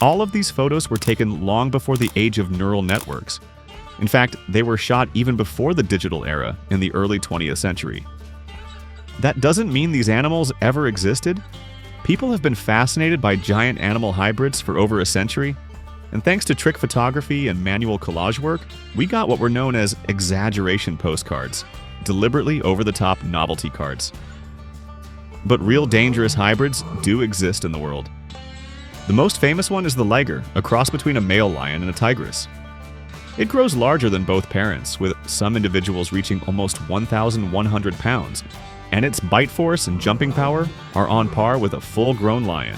All of these photos were taken long before the age of neural networks. In fact, they were shot even before the digital era in the early 20th century. That doesn't mean these animals ever existed. People have been fascinated by giant animal hybrids for over a century, and thanks to trick photography and manual collage work, we got what were known as exaggeration postcards, deliberately over-the-top novelty cards. But real dangerous hybrids do exist in the world. The most famous one is the liger, a cross between a male lion and a tigress. It grows larger than both parents, with some individuals reaching almost 1,100 pounds, and its bite force and jumping power are on par with a full-grown lion.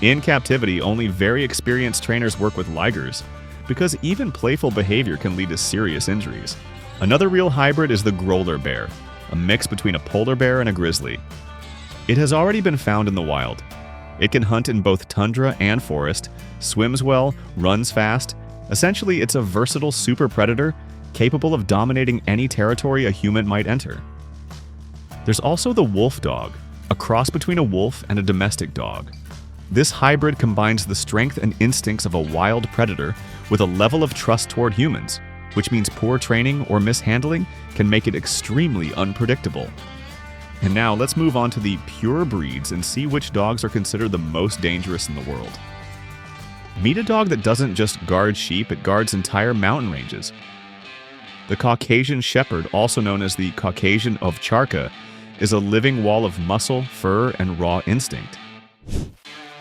In captivity, only very experienced trainers work with ligers, because even playful behavior can lead to serious injuries. Another real hybrid is the Growler bear, a mix between a polar bear and a grizzly. It has already been found in the wild. It can hunt in both tundra and forest, swims well, runs fast. Essentially, it's a versatile super predator capable of dominating any territory a human might enter. There's also the wolf dog, a cross between a wolf and a domestic dog. This hybrid combines the strength and instincts of a wild predator with a level of trust toward humans, which means poor training or mishandling can make it extremely unpredictable. And now let's move on to the pure breeds and see which dogs are considered the most dangerous in the world. Meet a dog that doesn't just guard sheep, it guards entire mountain ranges. The Caucasian Shepherd, also known as the Caucasian Ovcharka, is a living wall of muscle, fur, and raw instinct.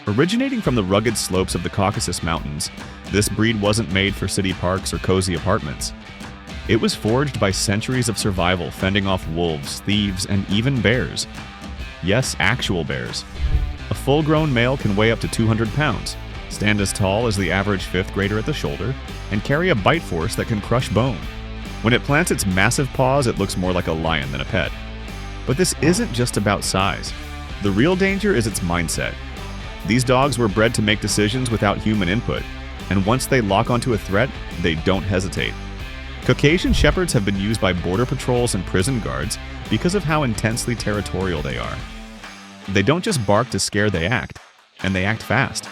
Originating from the rugged slopes of the Caucasus Mountains, this breed wasn't made for city parks or cozy apartments. It was forged by centuries of survival fending off wolves, thieves, and even bears. Yes, actual bears. A full-grown male can weigh up to 200 pounds, stand as tall as the average fifth grader at the shoulder, and carry a bite force that can crush bone. When it plants its massive paws, it looks more like a lion than a pet. But this isn't just about size. The real danger is its mindset. These dogs were bred to make decisions without human input, and once they lock onto a threat, they don't hesitate. Caucasian Shepherds have been used by border patrols and prison guards because of how intensely territorial they are. They don't just bark to scare, they act, and they act fast.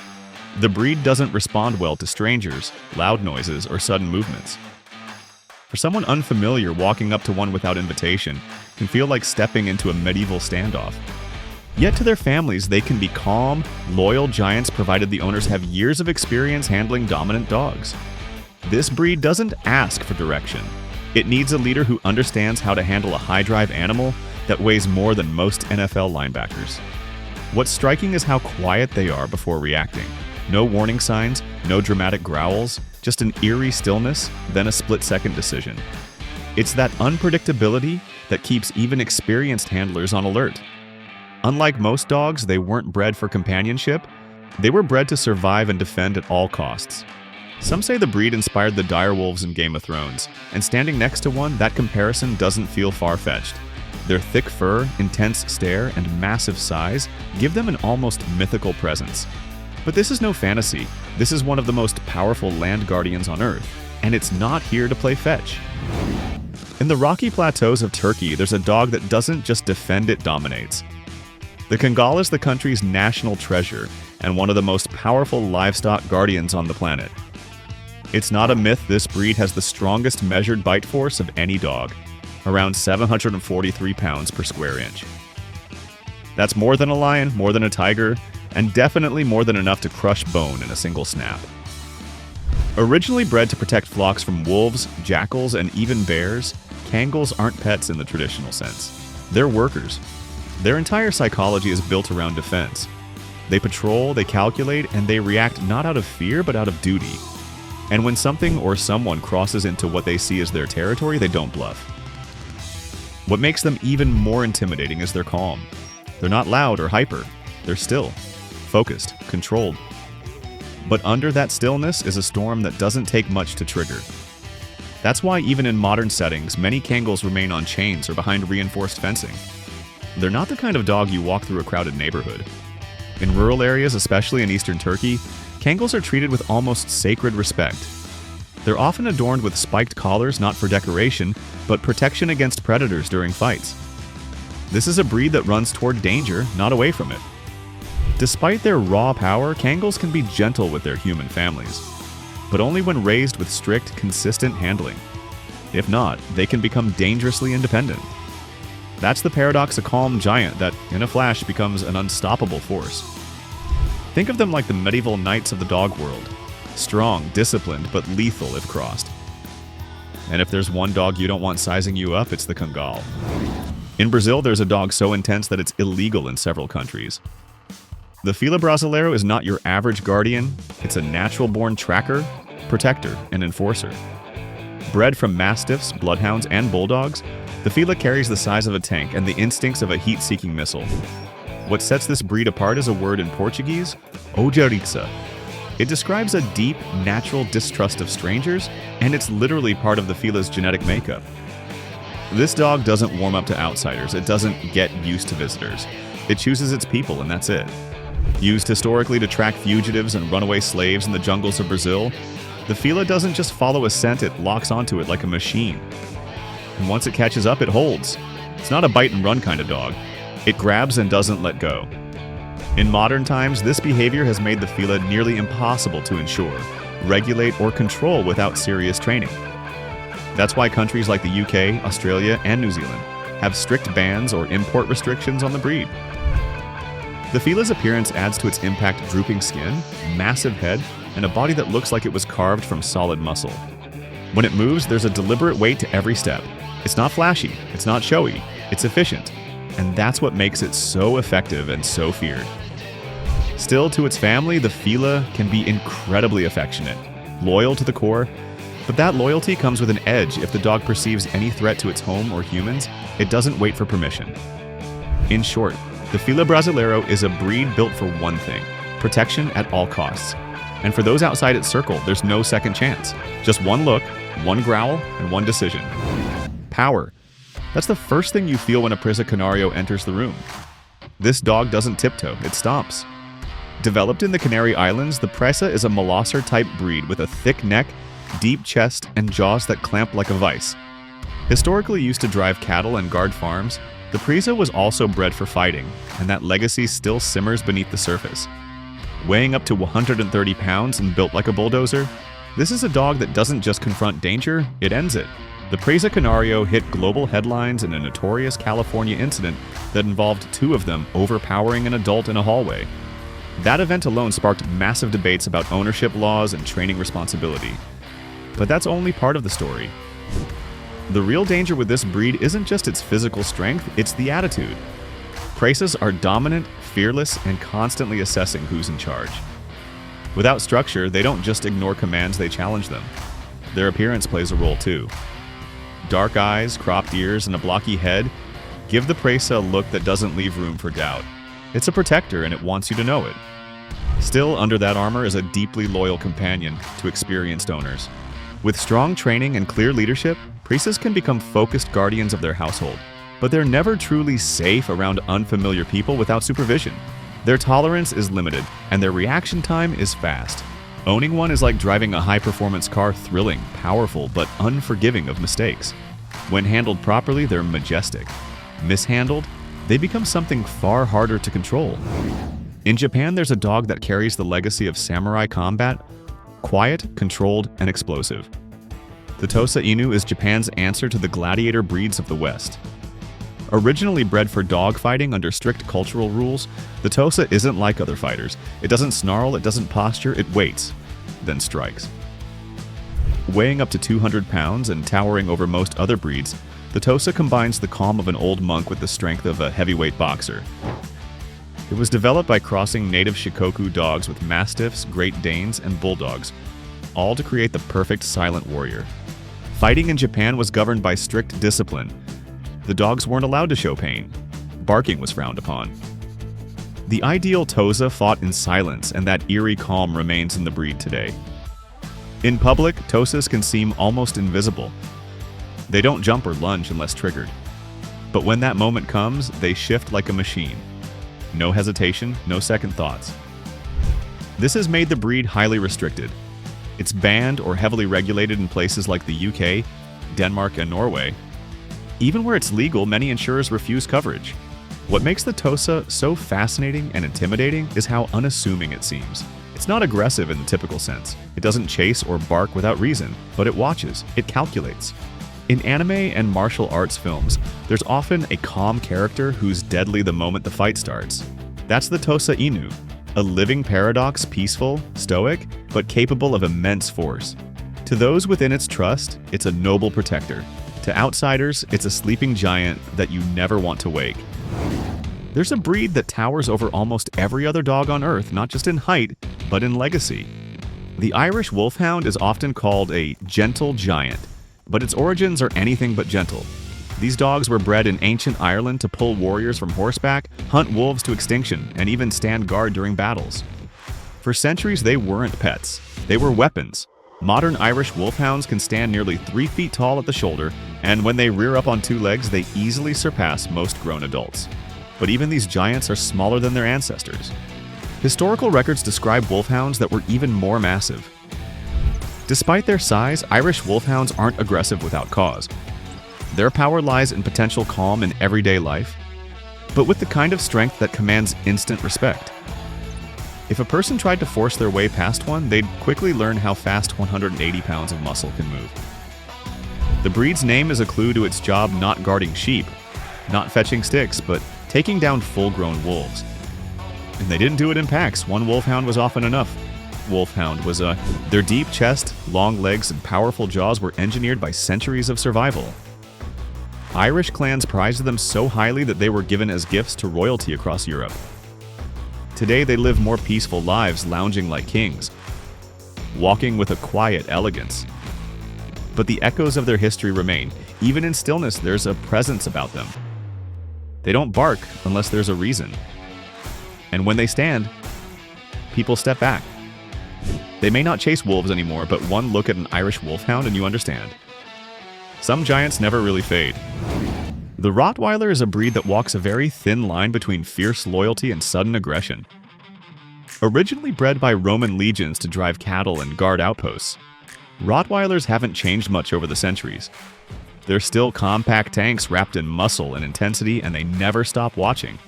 The breed doesn't respond well to strangers, loud noises, or sudden movements. For someone unfamiliar, walking up to one without invitation can feel like stepping into a medieval standoff. Yet to their families, they can be calm, loyal giants provided the owners have years of experience handling dominant dogs. This breed doesn't ask for direction. It needs a leader who understands how to handle a high-drive animal that weighs more than most NFL linebackers. What's striking is how quiet they are before reacting. No warning signs, no dramatic growls, just an eerie stillness, then a split-second decision. It's that unpredictability that keeps even experienced handlers on alert. Unlike most dogs, they weren't bred for companionship. They were bred to survive and defend at all costs. Some say the breed inspired the direwolves in Game of Thrones, and standing next to one, that comparison doesn't feel far-fetched. Their thick fur, intense stare, and massive size give them an almost mythical presence. But this is no fantasy. This is one of the most powerful land guardians on Earth, and it's not here to play fetch. In the Rocky Plateaus of Turkey, there's a dog that doesn't just defend, it dominates. The Kangal is the country's national treasure and one of the most powerful livestock guardians on the planet. It's not a myth this breed has the strongest measured bite force of any dog, around 743 pounds per square inch. That's more than a lion, more than a tiger, and definitely more than enough to crush bone in a single snap. Originally bred to protect flocks from wolves, jackals, and even bears, Kangals aren't pets in the traditional sense. They're workers. Their entire psychology is built around defense. They patrol, they calculate, and they react not out of fear, but out of duty. And when something or someone crosses into what they see as their territory, they don't bluff. What makes them even more intimidating is their calm. They're not loud or hyper. They're still, focused, controlled. But under that stillness is a storm that doesn't take much to trigger. That's why even in modern settings, many Kangals remain on chains or behind reinforced fencing. They're not the kind of dog you walk through a crowded neighborhood. In rural areas, especially in eastern Turkey, Kangals are treated with almost sacred respect. They're often adorned with spiked collars not for decoration, but protection against predators during fights. This is a breed that runs toward danger, not away from it. Despite their raw power, Kangals can be gentle with their human families, but only when raised with strict, consistent handling. If not, they can become dangerously independent. That's the paradox of calm giant that, in a flash, becomes an unstoppable force. Think of them like the medieval knights of the dog world. Strong, disciplined, but lethal if crossed. And if there's one dog you don't want sizing you up, it's the Kangal. In Brazil, there's a dog so intense that it's illegal in several countries. The Fila Brasileiro is not your average guardian. It's a natural-born tracker, protector, and enforcer. Bred from mastiffs, bloodhounds, and bulldogs, the Fila carries the size of a tank and the instincts of a heat-seeking missile. What sets this breed apart is a word in Portuguese, ojeriza. It describes a deep, natural distrust of strangers, and it's literally part of the Fila's genetic makeup. This dog doesn't warm up to outsiders. It doesn't get used to visitors. It chooses its people, and that's it. Used historically to track fugitives and runaway slaves in the jungles of Brazil, the Fila doesn't just follow a scent, it locks onto it like a machine. And once it catches up, it holds. It's not a bite-and-run kind of dog. It grabs and doesn't let go. In modern times, this behavior has made the Fila nearly impossible to ensure, regulate, or control without serious training. That's why countries like the UK, Australia, and New Zealand have strict bans or import restrictions on the breed. The Fila's appearance adds to its impact: drooping skin, massive head, and a body that looks like it was carved from solid muscle. When it moves, there's a deliberate weight to every step. It's not flashy, it's not showy, it's efficient. And that's what makes it so effective and so feared. Still, to its family, the Fila can be incredibly affectionate, loyal to the core, but that loyalty comes with an edge. If the dog perceives any threat to its home or humans, it doesn't wait for permission. In short, the Fila Brasileiro is a breed built for one thing: protection at all costs. And for those outside its circle, there's no second chance. Just one look, one growl, and one decision. Power. That's the first thing you feel when a Presa Canario enters the room. This dog doesn't tiptoe, it stomps. Developed in the Canary Islands, the Presa is a molosser-type breed with a thick neck, deep chest, and jaws that clamp like a vice. Historically used to drive cattle and guard farms, the Presa was also bred for fighting, and that legacy still simmers beneath the surface. Weighing up to 130 pounds and built like a bulldozer, this is a dog that doesn't just confront danger, it ends it. The Presa Canario hit global headlines in a notorious California incident that involved two of them overpowering an adult in a hallway. That event alone sparked massive debates about ownership laws and training responsibility. But that's only part of the story. The real danger with this breed isn't just its physical strength, it's the attitude. Presas are dominant, fearless, and constantly assessing who's in charge. Without structure, they don't just ignore commands, they challenge them. Their appearance plays a role too. Dark eyes, cropped ears, and a blocky head give the Presa a look that doesn't leave room for doubt. It's a protector and it wants you to know it. Still, under that armor is a deeply loyal companion to experienced owners. With strong training and clear leadership, Presas can become focused guardians of their household. But they're never truly safe around unfamiliar people without supervision. Their tolerance is limited, and their reaction time is fast. Owning one is like driving a high-performance car: thrilling, powerful, but unforgiving of mistakes. When handled properly, they're majestic. Mishandled, they become something far harder to control. In Japan, there's a dog that carries the legacy of samurai combat: quiet, controlled, and explosive. The Tosa Inu is Japan's answer to the gladiator breeds of the West. Originally bred for dog fighting under strict cultural rules, the Tosa isn't like other fighters. It doesn't snarl, it doesn't posture, it waits, then strikes. Weighing up to 200 pounds and towering over most other breeds, the Tosa combines the calm of an old monk with the strength of a heavyweight boxer. It was developed by crossing native Shikoku dogs with Mastiffs, Great Danes, and Bulldogs, all to create the perfect silent warrior. Fighting in Japan was governed by strict discipline. The dogs weren't allowed to show pain. Barking was frowned upon. The ideal Tosa fought in silence, and that eerie calm remains in the breed today. In public, Tosas can seem almost invisible. They don't jump or lunge unless triggered. But when that moment comes, they shift like a machine. No hesitation, no second thoughts. This has made the breed highly restricted. It's banned or heavily regulated in places like the UK, Denmark, and Norway. Even where it's legal, many insurers refuse coverage. What makes the Tosa so fascinating and intimidating is how unassuming it seems. It's not aggressive in the typical sense. It doesn't chase or bark without reason, but it watches, it calculates. In anime and martial arts films, there's often a calm character who's deadly the moment the fight starts. That's the Tosa Inu, a living paradox, peaceful, stoic, but capable of immense force. To those within its trust, it's a noble protector. To outsiders, it's a sleeping giant that you never want to wake. There's a breed that towers over almost every other dog on Earth, not just in height, but in legacy. The Irish Wolfhound is often called a gentle giant, but its origins are anything but gentle. These dogs were bred in ancient Ireland to pull warriors from horseback, hunt wolves to extinction, and even stand guard during battles. For centuries, they weren't pets. They were weapons. Modern Irish Wolfhounds can stand nearly 3 feet tall at the shoulder, and when they rear up on 2 legs, they easily surpass most grown adults. But even these giants are smaller than their ancestors. Historical records describe wolfhounds that were even more massive. Despite their size, Irish Wolfhounds aren't aggressive without cause. Their power lies in potential calm in everyday life, but with the kind of strength that commands instant respect. If a person tried to force their way past one, they'd quickly learn how fast 180 pounds of muscle can move. The breed's name is a clue to its job not guarding sheep, not fetching sticks, but taking down full-grown wolves. And they didn't do it in packs. One wolfhound was often enough. Their deep chest, long legs, and powerful jaws were engineered by centuries of survival. Irish clans prized them so highly that they were given as gifts to royalty across Europe. Today they live more peaceful lives, lounging like kings, walking with a quiet elegance. But the echoes of their history remain. Even in stillness, there's a presence about them. They don't bark unless there's a reason. And when they stand, people step back. They may not chase wolves anymore, but one look at an Irish Wolfhound and you understand. Some giants never really fade. The Rottweiler is a breed that walks a very thin line between fierce loyalty and sudden aggression. Originally bred by Roman legions to drive cattle and guard outposts, Rottweilers haven't changed much over the centuries. They're still compact tanks wrapped in muscle and intensity, and they never stop watching.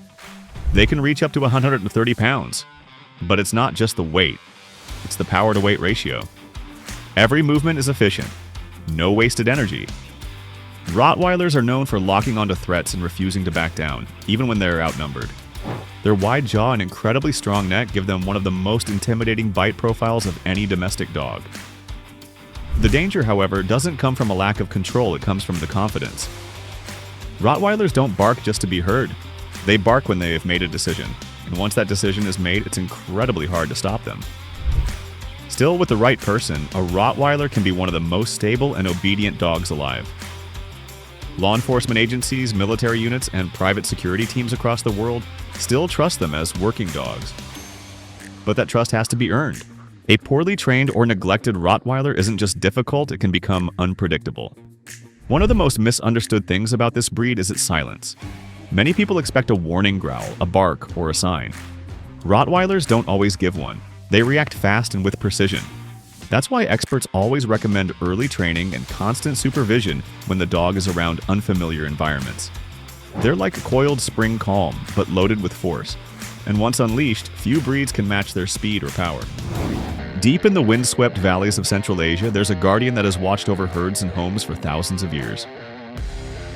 They can reach up to 130 pounds, but it's not just the weight, it's the power-to-weight ratio. Every movement is efficient, no wasted energy. Rottweilers are known for locking onto threats and refusing to back down, even when they're outnumbered. Their wide jaw and incredibly strong neck give them one of the most intimidating bite profiles of any domestic dog. The danger, however, doesn't come from a lack of control, it comes from the confidence. Rottweilers don't bark just to be heard. They bark when they have made a decision, and once that decision is made, it's incredibly hard to stop them. Still, with the right person, a Rottweiler can be one of the most stable and obedient dogs alive. Law enforcement agencies, military units, and private security teams across the world still trust them as working dogs. But that trust has to be earned. A poorly trained or neglected Rottweiler isn't just difficult, it can become unpredictable. One of the most misunderstood things about this breed is its silence. Many people expect a warning growl, a bark, or a sign. Rottweilers don't always give one. They react fast and with precision. That's why experts always recommend early training and constant supervision when the dog is around unfamiliar environments. They're like a coiled spring calm, but loaded with force. And once unleashed, few breeds can match their speed or power. Deep in the windswept valleys of Central Asia, there's a guardian that has watched over herds and homes for thousands of years.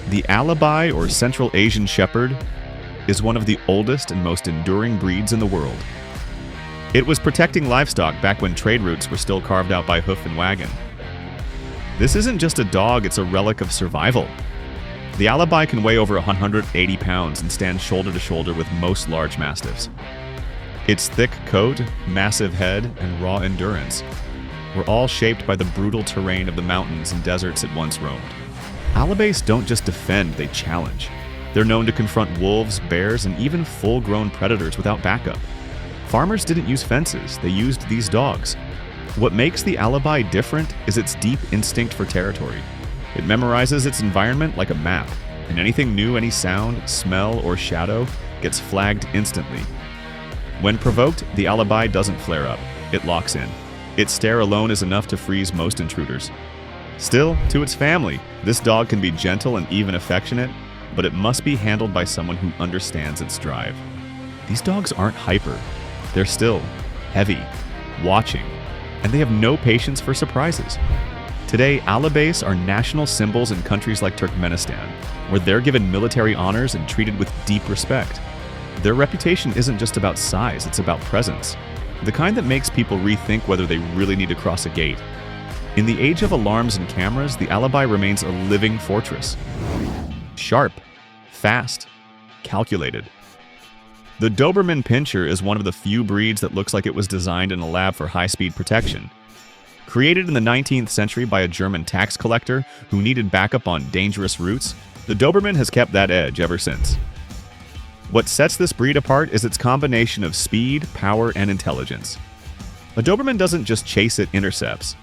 The Alabai, or Central Asian Shepherd, is one of the oldest and most enduring breeds in the world. It was protecting livestock back when trade routes were still carved out by hoof and wagon. This isn't just a dog, it's a relic of survival. The Alabai can weigh over 180 pounds and stand shoulder to shoulder with most large mastiffs. Its thick coat, massive head, and raw endurance were all shaped by the brutal terrain of the mountains and deserts it once roamed. Alabais don't just defend, they challenge. They're known to confront wolves, bears, and even full-grown predators without backup. Farmers didn't use fences, they used these dogs. What makes the Alabai different is its deep instinct for territory. It memorizes its environment like a map, and anything new, any sound, smell, or shadow gets flagged instantly. When provoked, the Alabai doesn't flare up, it locks in. Its stare alone is enough to freeze most intruders. Still, to its family, this dog can be gentle and even affectionate, but it must be handled by someone who understands its drive. These dogs aren't hyper. They're still, heavy, watching, and they have no patience for surprises. Today, Alabais are national symbols in countries like Turkmenistan, where they're given military honors and treated with deep respect. Their reputation isn't just about size, it's about presence. The kind that makes people rethink whether they really need to cross a gate. In the age of alarms and cameras, the Alabai remains a living fortress. Sharp, fast, calculated. The Doberman Pinscher is one of the few breeds that looks like it was designed in a lab for high-speed protection. Created in the 19th century by a German tax collector who needed backup on dangerous routes, the Doberman has kept that edge ever since. What sets this breed apart is its combination of speed, power, and intelligence. A Doberman doesn't just chase, it intercepts.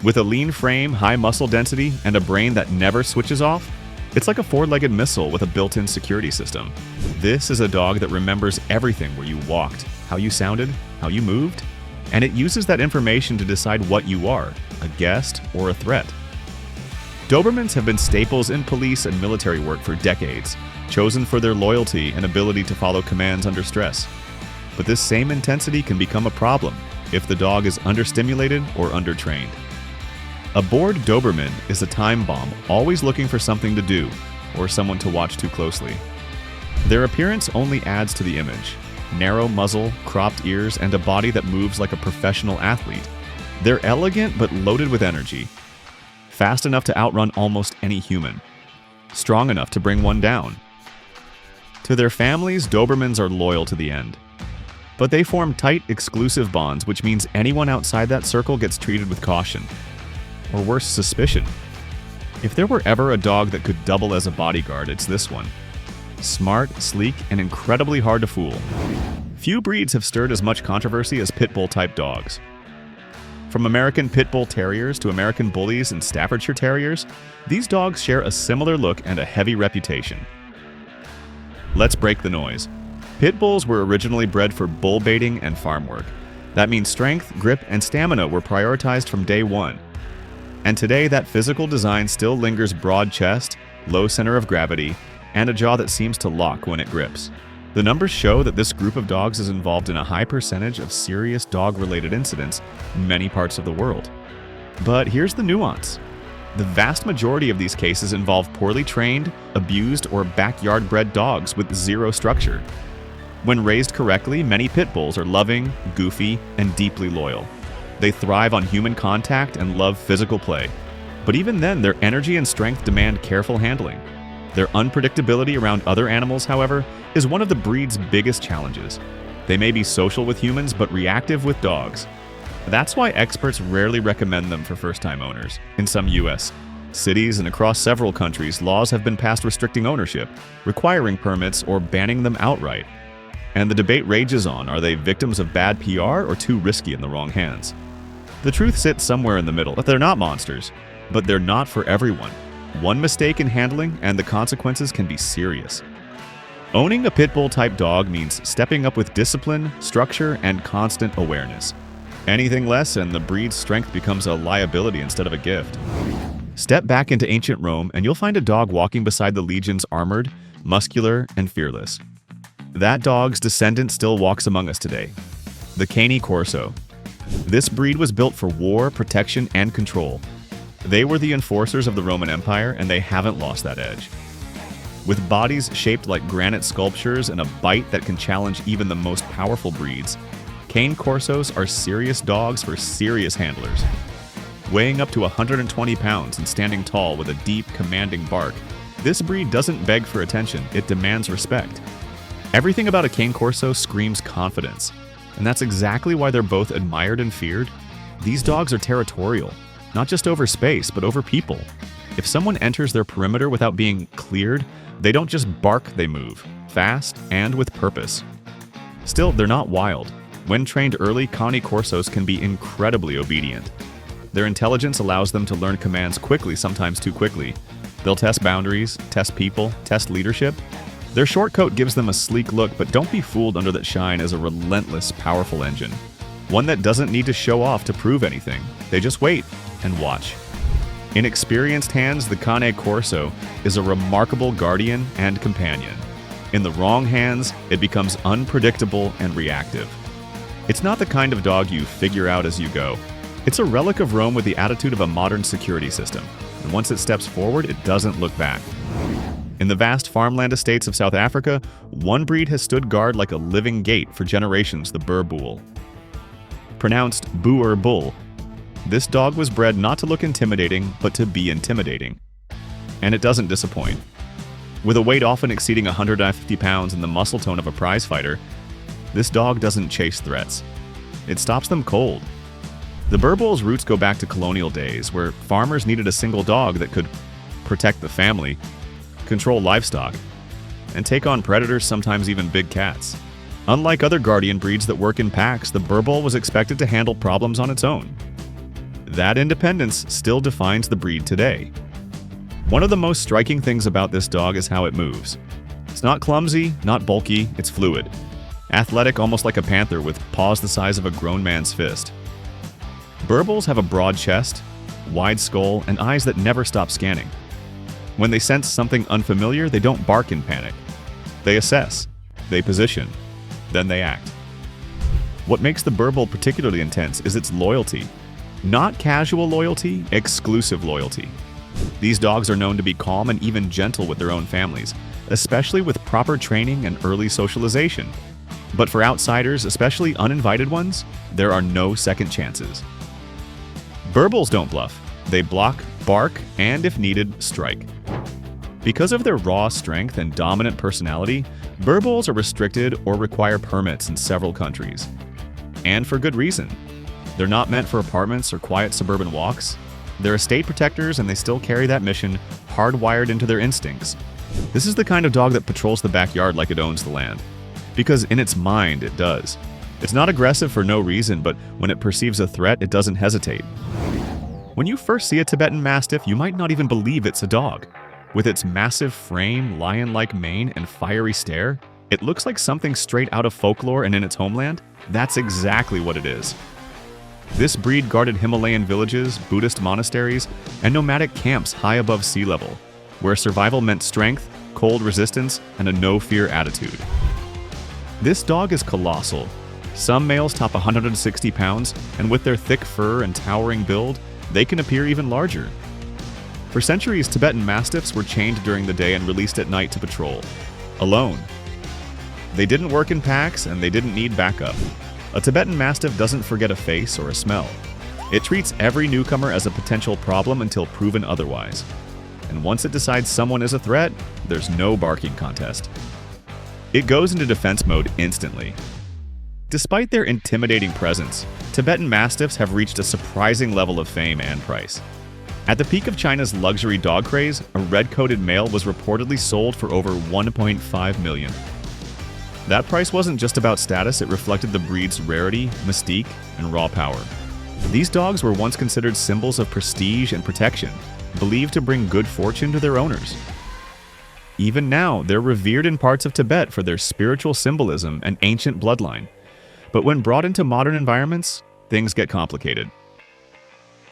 With a lean frame, high muscle density, and a brain that never switches off, it's like a four-legged missile with a built-in security system. This is a dog that remembers everything: where you walked, how you sounded, how you moved, and it uses that information to decide what you are, a guest or a threat. Dobermans have been staples in police and military work for decades, chosen for their loyalty and ability to follow commands under stress. But this same intensity can become a problem if the dog is understimulated or undertrained. A bored Doberman is a time bomb, always looking for something to do or someone to watch too closely. Their appearance only adds to the image. Narrow muzzle, cropped ears, and a body that moves like a professional athlete. They're elegant but loaded with energy. Fast enough to outrun almost any human. Strong enough to bring one down. To their families, Dobermans are loyal to the end. But they form tight, exclusive bonds, which means anyone outside that circle gets treated with caution. Or worse, suspicion. If there were ever a dog that could double as a bodyguard, it's this one. Smart, sleek, and incredibly hard to fool. Few breeds have stirred as much controversy as pit bull-type dogs. From American Pit Bull Terriers to American Bullies and Staffordshire Terriers, these dogs share a similar look and a heavy reputation. Let's break the noise. Pit bulls were originally bred for bull baiting and farm work. That means strength, grip, and stamina were prioritized from day one. And today, that physical design still lingers: broad chest, low center of gravity, and a jaw that seems to lock when it grips. The numbers show that this group of dogs is involved in a high percentage of serious dog-related incidents in many parts of the world. But here's the nuance. The vast majority of these cases involve poorly trained, abused, or backyard-bred dogs with zero structure. When raised correctly, many pit bulls are loving, goofy, and deeply loyal. They thrive on human contact and love physical play. But even then, their energy and strength demand careful handling. Their unpredictability around other animals, however, is one of the breed's biggest challenges. They may be social with humans, but reactive with dogs. That's why experts rarely recommend them for first-time owners. In some U.S. cities and across several countries, laws have been passed restricting ownership, requiring permits, or banning them outright. And the debate rages on: are they victims of bad PR or too risky in the wrong hands? The truth sits somewhere in the middle. They're not monsters, but they're not for everyone. One mistake in handling and the consequences can be serious. Owning a pit bull type dog means stepping up with discipline, structure, and constant awareness. Anything less and the breed's strength becomes a liability instead of a gift. Step back into ancient Rome and you'll find a dog walking beside the legions, armored, muscular, and fearless. That dog's descendant still walks among us today. The Cane Corso. This breed was built for war, protection, and control. They were the enforcers of the Roman Empire, and they haven't lost that edge. With bodies shaped like granite sculptures and a bite that can challenge even the most powerful breeds, Cane Corsos are serious dogs for serious handlers. Weighing up to 120 pounds and standing tall with a deep, commanding bark, this breed doesn't beg for attention, it demands respect. Everything about a Cane Corso screams confidence, and that's exactly why they're both admired and feared. These dogs are territorial. Not just over space, but over people. If someone enters their perimeter without being cleared, they don't just bark, they move, fast and with purpose. Still, they're not wild. When trained early, Cane Corsos can be incredibly obedient. Their intelligence allows them to learn commands quickly, sometimes too quickly. They'll test boundaries, test people, test leadership. Their short coat gives them a sleek look, but don't be fooled under that shine as a relentless, powerful engine. One that doesn't need to show off to prove anything. They just wait and watch. In experienced hands, the Cane Corso is a remarkable guardian and companion. In the wrong hands, it becomes unpredictable and reactive. It's not the kind of dog you figure out as you go. It's a relic of Rome with the attitude of a modern security system, and once it steps forward, it doesn't look back. In the vast farmland estates of South Africa, one breed has stood guard like a living gate for generations, the Boer Boel. Pronounced Boer Bull, this dog was bred not to look intimidating, but to be intimidating. And it doesn't disappoint. With a weight often exceeding 150 pounds and the muscle tone of a prize fighter, this dog doesn't chase threats. It stops them cold. The Boer Boel's roots go back to colonial days, where farmers needed a single dog that could protect the family, control livestock, and take on predators, sometimes even big cats. Unlike other guardian breeds that work in packs, the Boer Boel was expected to handle problems on its own. That independence still defines the breed today. One of the most striking things about this dog is how it moves. It's not clumsy, not bulky, it's fluid. Athletic, almost like a panther with paws the size of a grown man's fist. Boer Boels have a broad chest, wide skull, and eyes that never stop scanning. When they sense something unfamiliar, they don't bark in panic. They assess, they position, then they act. What makes the Boer Boel particularly intense is its loyalty. Not casual loyalty, exclusive loyalty. These dogs are known to be calm and even gentle with their own families, especially with proper training and early socialization. But for outsiders, especially uninvited ones, there are no second chances. Boer Boels don't bluff. They block, bark, and if needed, strike. Because of their raw strength and dominant personality, Boer Boels are restricted or require permits in several countries. And for good reason. They're not meant for apartments or quiet suburban walks. They're estate protectors, and they still carry that mission hardwired into their instincts. This is the kind of dog that patrols the backyard like it owns the land. Because in its mind, it does. It's not aggressive for no reason, but when it perceives a threat, it doesn't hesitate. When you first see a Tibetan Mastiff, you might not even believe it's a dog. With its massive frame, lion-like mane, and fiery stare, it looks like something straight out of folklore and in its homeland. That's exactly what it is. This breed guarded Himalayan villages, Buddhist monasteries, and nomadic camps high above sea level, where survival meant strength, cold resistance, and a no-fear attitude. This dog is colossal. Some males top 160 pounds, and with their thick fur and towering build, they can appear even larger. For centuries, Tibetan Mastiffs were chained during the day and released at night to patrol, alone. They didn't work in packs, and they didn't need backup. A Tibetan Mastiff doesn't forget a face or a smell. It treats every newcomer as a potential problem until proven otherwise. And once it decides someone is a threat, there's no barking contest. It goes into defense mode instantly. Despite their intimidating presence, Tibetan Mastiffs have reached a surprising level of fame and price. At the peak of China's luxury dog craze, a red-coated male was reportedly sold for over $1.5 million. That price wasn't just about status, it reflected the breed's rarity, mystique, and raw power. These dogs were once considered symbols of prestige and protection, believed to bring good fortune to their owners. Even now, they're revered in parts of Tibet for their spiritual symbolism and ancient bloodline. But when brought into modern environments, things get complicated.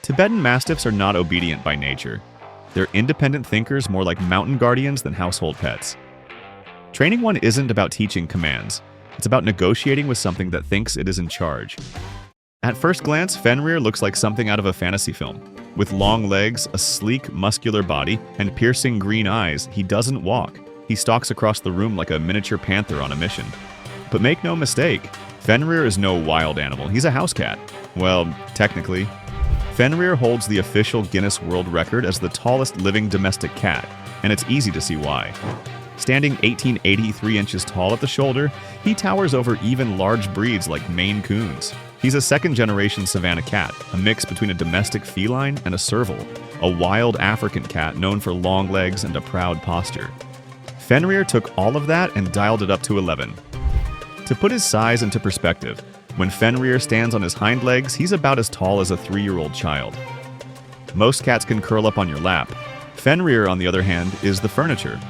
Tibetan Mastiffs are not obedient by nature. They're independent thinkers, more like mountain guardians than household pets. Training one isn't about teaching commands. It's about negotiating with something that thinks it is in charge. At first glance, Fenrir looks like something out of a fantasy film. With long legs, a sleek, muscular body, and piercing green eyes, he doesn't walk. He stalks across the room like a miniature panther on a mission. But make no mistake, Fenrir is no wild animal. He's a house cat. Well, technically. Fenrir holds the official Guinness World Record as the tallest living domestic cat, and it's easy to see why. Standing 1883 inches tall at the shoulder, he towers over even large breeds like Maine Coons. He's a second-generation Savannah cat, a mix between a domestic feline and a serval, a wild African cat known for long legs and a proud posture. Fenrir took all of that and dialed it up to 11. To put his size into perspective, when Fenrir stands on his hind legs, he's about as tall as a 3-year-old child. Most cats can curl up on your lap. Fenrir, on the other hand, is the furniture.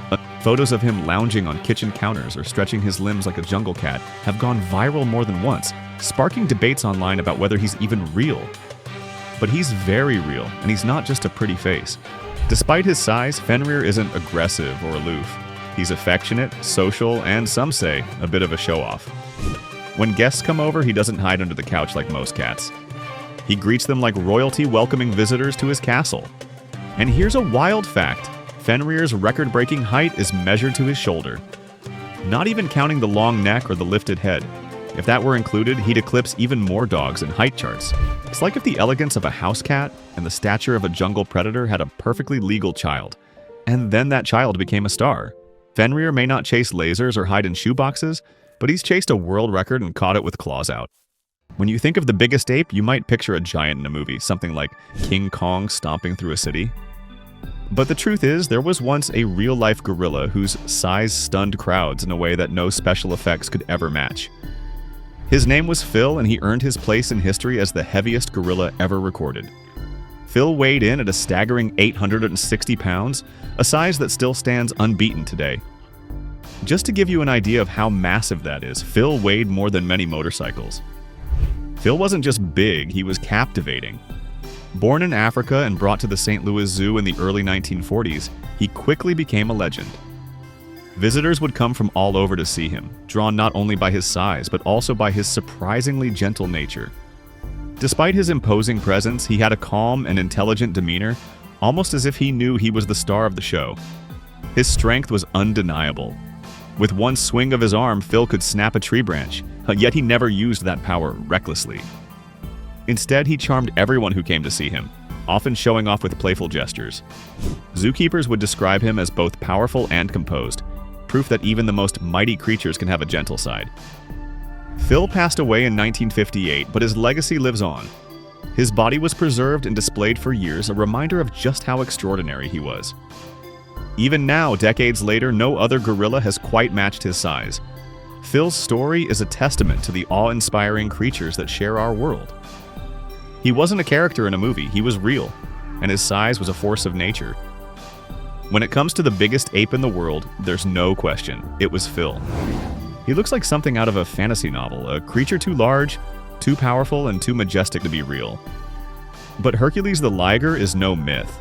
Photos of him lounging on kitchen counters or stretching his limbs like a jungle cat have gone viral more than once, sparking debates online about whether he's even real. But he's very real, and he's not just a pretty face. Despite his size, Fenrir isn't aggressive or aloof. He's affectionate, social, and some say, a bit of a show-off. When guests come over, he doesn't hide under the couch like most cats. He greets them like royalty welcoming visitors to his castle. And here's a wild fact. Fenrir's record-breaking height is measured to his shoulder. Not even counting the long neck or the lifted head. If that were included, he'd eclipse even more dogs in height charts. It's like if the elegance of a house cat and the stature of a jungle predator had a perfectly legal child. And then that child became a star. Fenrir may not chase lasers or hide in shoeboxes, but he's chased a world record and caught it with claws out. When you think of the biggest ape, you might picture a giant in a movie, something like King Kong stomping through a city. But the truth is, there was once a real-life gorilla whose size stunned crowds in a way that no special effects could ever match. His name was Phil, and he earned his place in history as the heaviest gorilla ever recorded. Phil weighed in at a staggering 860 pounds, a size that still stands unbeaten today. Just to give you an idea of how massive that is, Phil weighed more than many motorcycles. Phil wasn't just big, he was captivating. Born in Africa and brought to the St. Louis Zoo in the early 1940s, he quickly became a legend. Visitors would come from all over to see him, drawn not only by his size, but also by his surprisingly gentle nature. Despite his imposing presence, he had a calm and intelligent demeanor, almost as if he knew he was the star of the show. His strength was undeniable. With one swing of his arm, Phil could snap a tree branch, yet he never used that power recklessly. Instead, he charmed everyone who came to see him, often showing off with playful gestures. Zookeepers would describe him as both powerful and composed, proof that even the most mighty creatures can have a gentle side. Phil passed away in 1958, but his legacy lives on. His body was preserved and displayed for years, a reminder of just how extraordinary he was. Even now, decades later, no other gorilla has quite matched his size. Phil's story is a testament to the awe-inspiring creatures that share our world. He wasn't a character in a movie, he was real, and his size was a force of nature. When it comes to the biggest ape in the world, there's no question, it was Phil. He looks like something out of a fantasy novel, a creature too large, too powerful, and too majestic to be real. But Hercules the liger is no myth.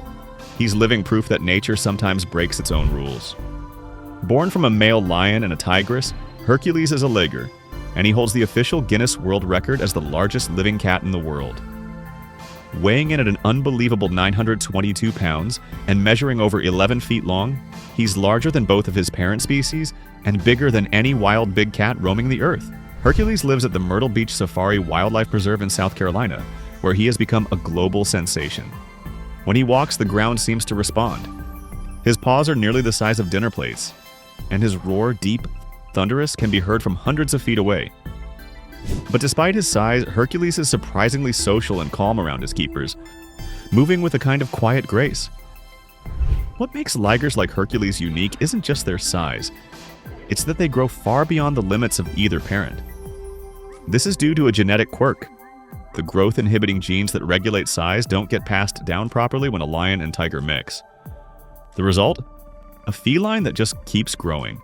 He's living proof that nature sometimes breaks its own rules. Born from a male lion and a tigress, Hercules is a liger, and he holds the official Guinness World Record as the largest living cat in the world. Weighing in at an unbelievable 922 pounds and measuring over 11 feet long, he's larger than both of his parent species and bigger than any wild big cat roaming the earth. Hercules lives at the Myrtle Beach Safari Wildlife Preserve in South Carolina, where he has become a global sensation. When he walks, the ground seems to respond. His paws are nearly the size of dinner plates, and his roar, deep, thunderous, can be heard from hundreds of feet away. But despite his size, Hercules is surprisingly social and calm around his keepers, moving with a kind of quiet grace. What makes ligers like Hercules unique isn't just their size, it's that they grow far beyond the limits of either parent. This is due to a genetic quirk. The growth-inhibiting genes that regulate size don't get passed down properly when a lion and tiger mix. The result? A feline that just keeps growing.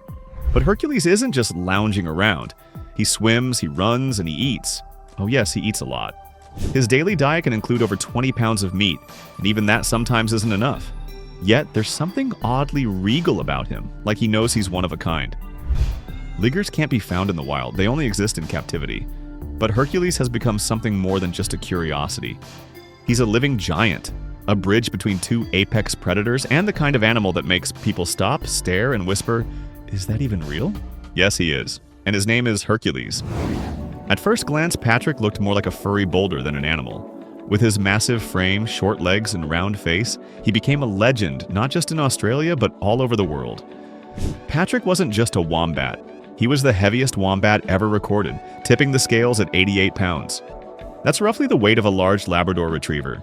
But Hercules isn't just lounging around. He swims, he runs, and he eats. Oh yes, he eats a lot. His daily diet can include over 20 pounds of meat, and even that sometimes isn't enough. Yet, there's something oddly regal about him, like he knows he's one of a kind. Ligers can't be found in the wild, they only exist in captivity. But Hercules has become something more than just a curiosity. He's a living giant, a bridge between two apex predators and the kind of animal that makes people stop, stare, and whisper, "Is that even real?" Yes, he is. And his name is Hercules. At first glance, Patrick looked more like a furry boulder than an animal. With his massive frame, short legs, and round face, he became a legend not just in Australia, but all over the world. Patrick wasn't just a wombat. He was the heaviest wombat ever recorded, tipping the scales at 88 pounds. That's roughly the weight of a large Labrador retriever.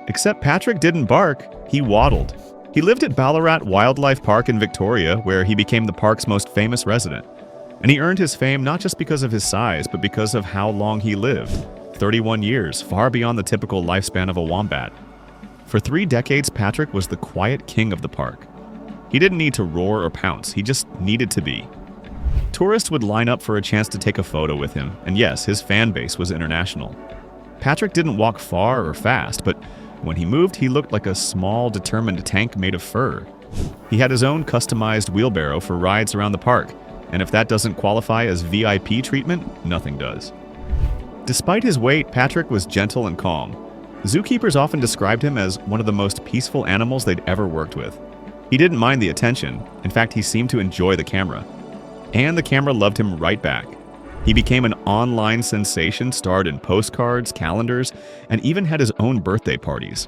Except Patrick didn't bark, he waddled. He lived at Ballarat Wildlife Park in Victoria, where he became the park's most famous resident. And he earned his fame not just because of his size, but because of how long he lived. 31 years, far beyond the typical lifespan of a wombat. For 3 decades, Patrick was the quiet king of the park. He didn't need to roar or pounce, he just needed to be. Tourists would line up for a chance to take a photo with him, and yes, his fan base was international. Patrick didn't walk far or fast, but when he moved, he looked like a small, determined tank made of fur. He had his own customized wheelbarrow for rides around the park, and if that doesn't qualify as VIP treatment, nothing does. Despite his weight, Patrick was gentle and calm. Zookeepers often described him as one of the most peaceful animals they'd ever worked with. He didn't mind the attention. In fact, he seemed to enjoy the camera. And the camera loved him right back. He became an online sensation, starred in postcards, calendars, and even had his own birthday parties.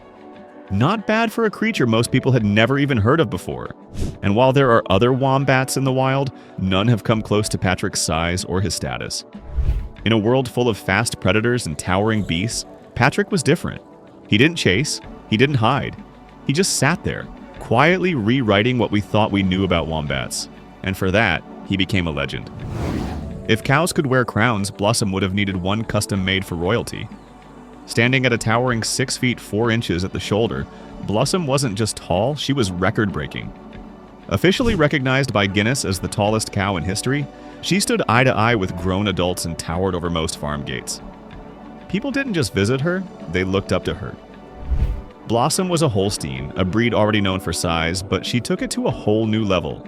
Not bad for a creature most people had never even heard of before. And while there are other wombats in the wild, none have come close to Patrick's size or his status. In a world full of fast predators and towering beasts, Patrick was different. He didn't chase, he didn't hide. He just sat there, quietly rewriting what we thought we knew about wombats. And for that, he became a legend. If cows could wear crowns, Blossom would have needed one custom made for royalty. Standing at a towering 6 feet 4 inches at the shoulder, Blossom wasn't just tall, she was record-breaking. Officially recognized by Guinness as the tallest cow in history, she stood eye to eye with grown adults and towered over most farm gates. People didn't just visit her, they looked up to her. Blossom was a Holstein, a breed already known for size, but she took it to a whole new level.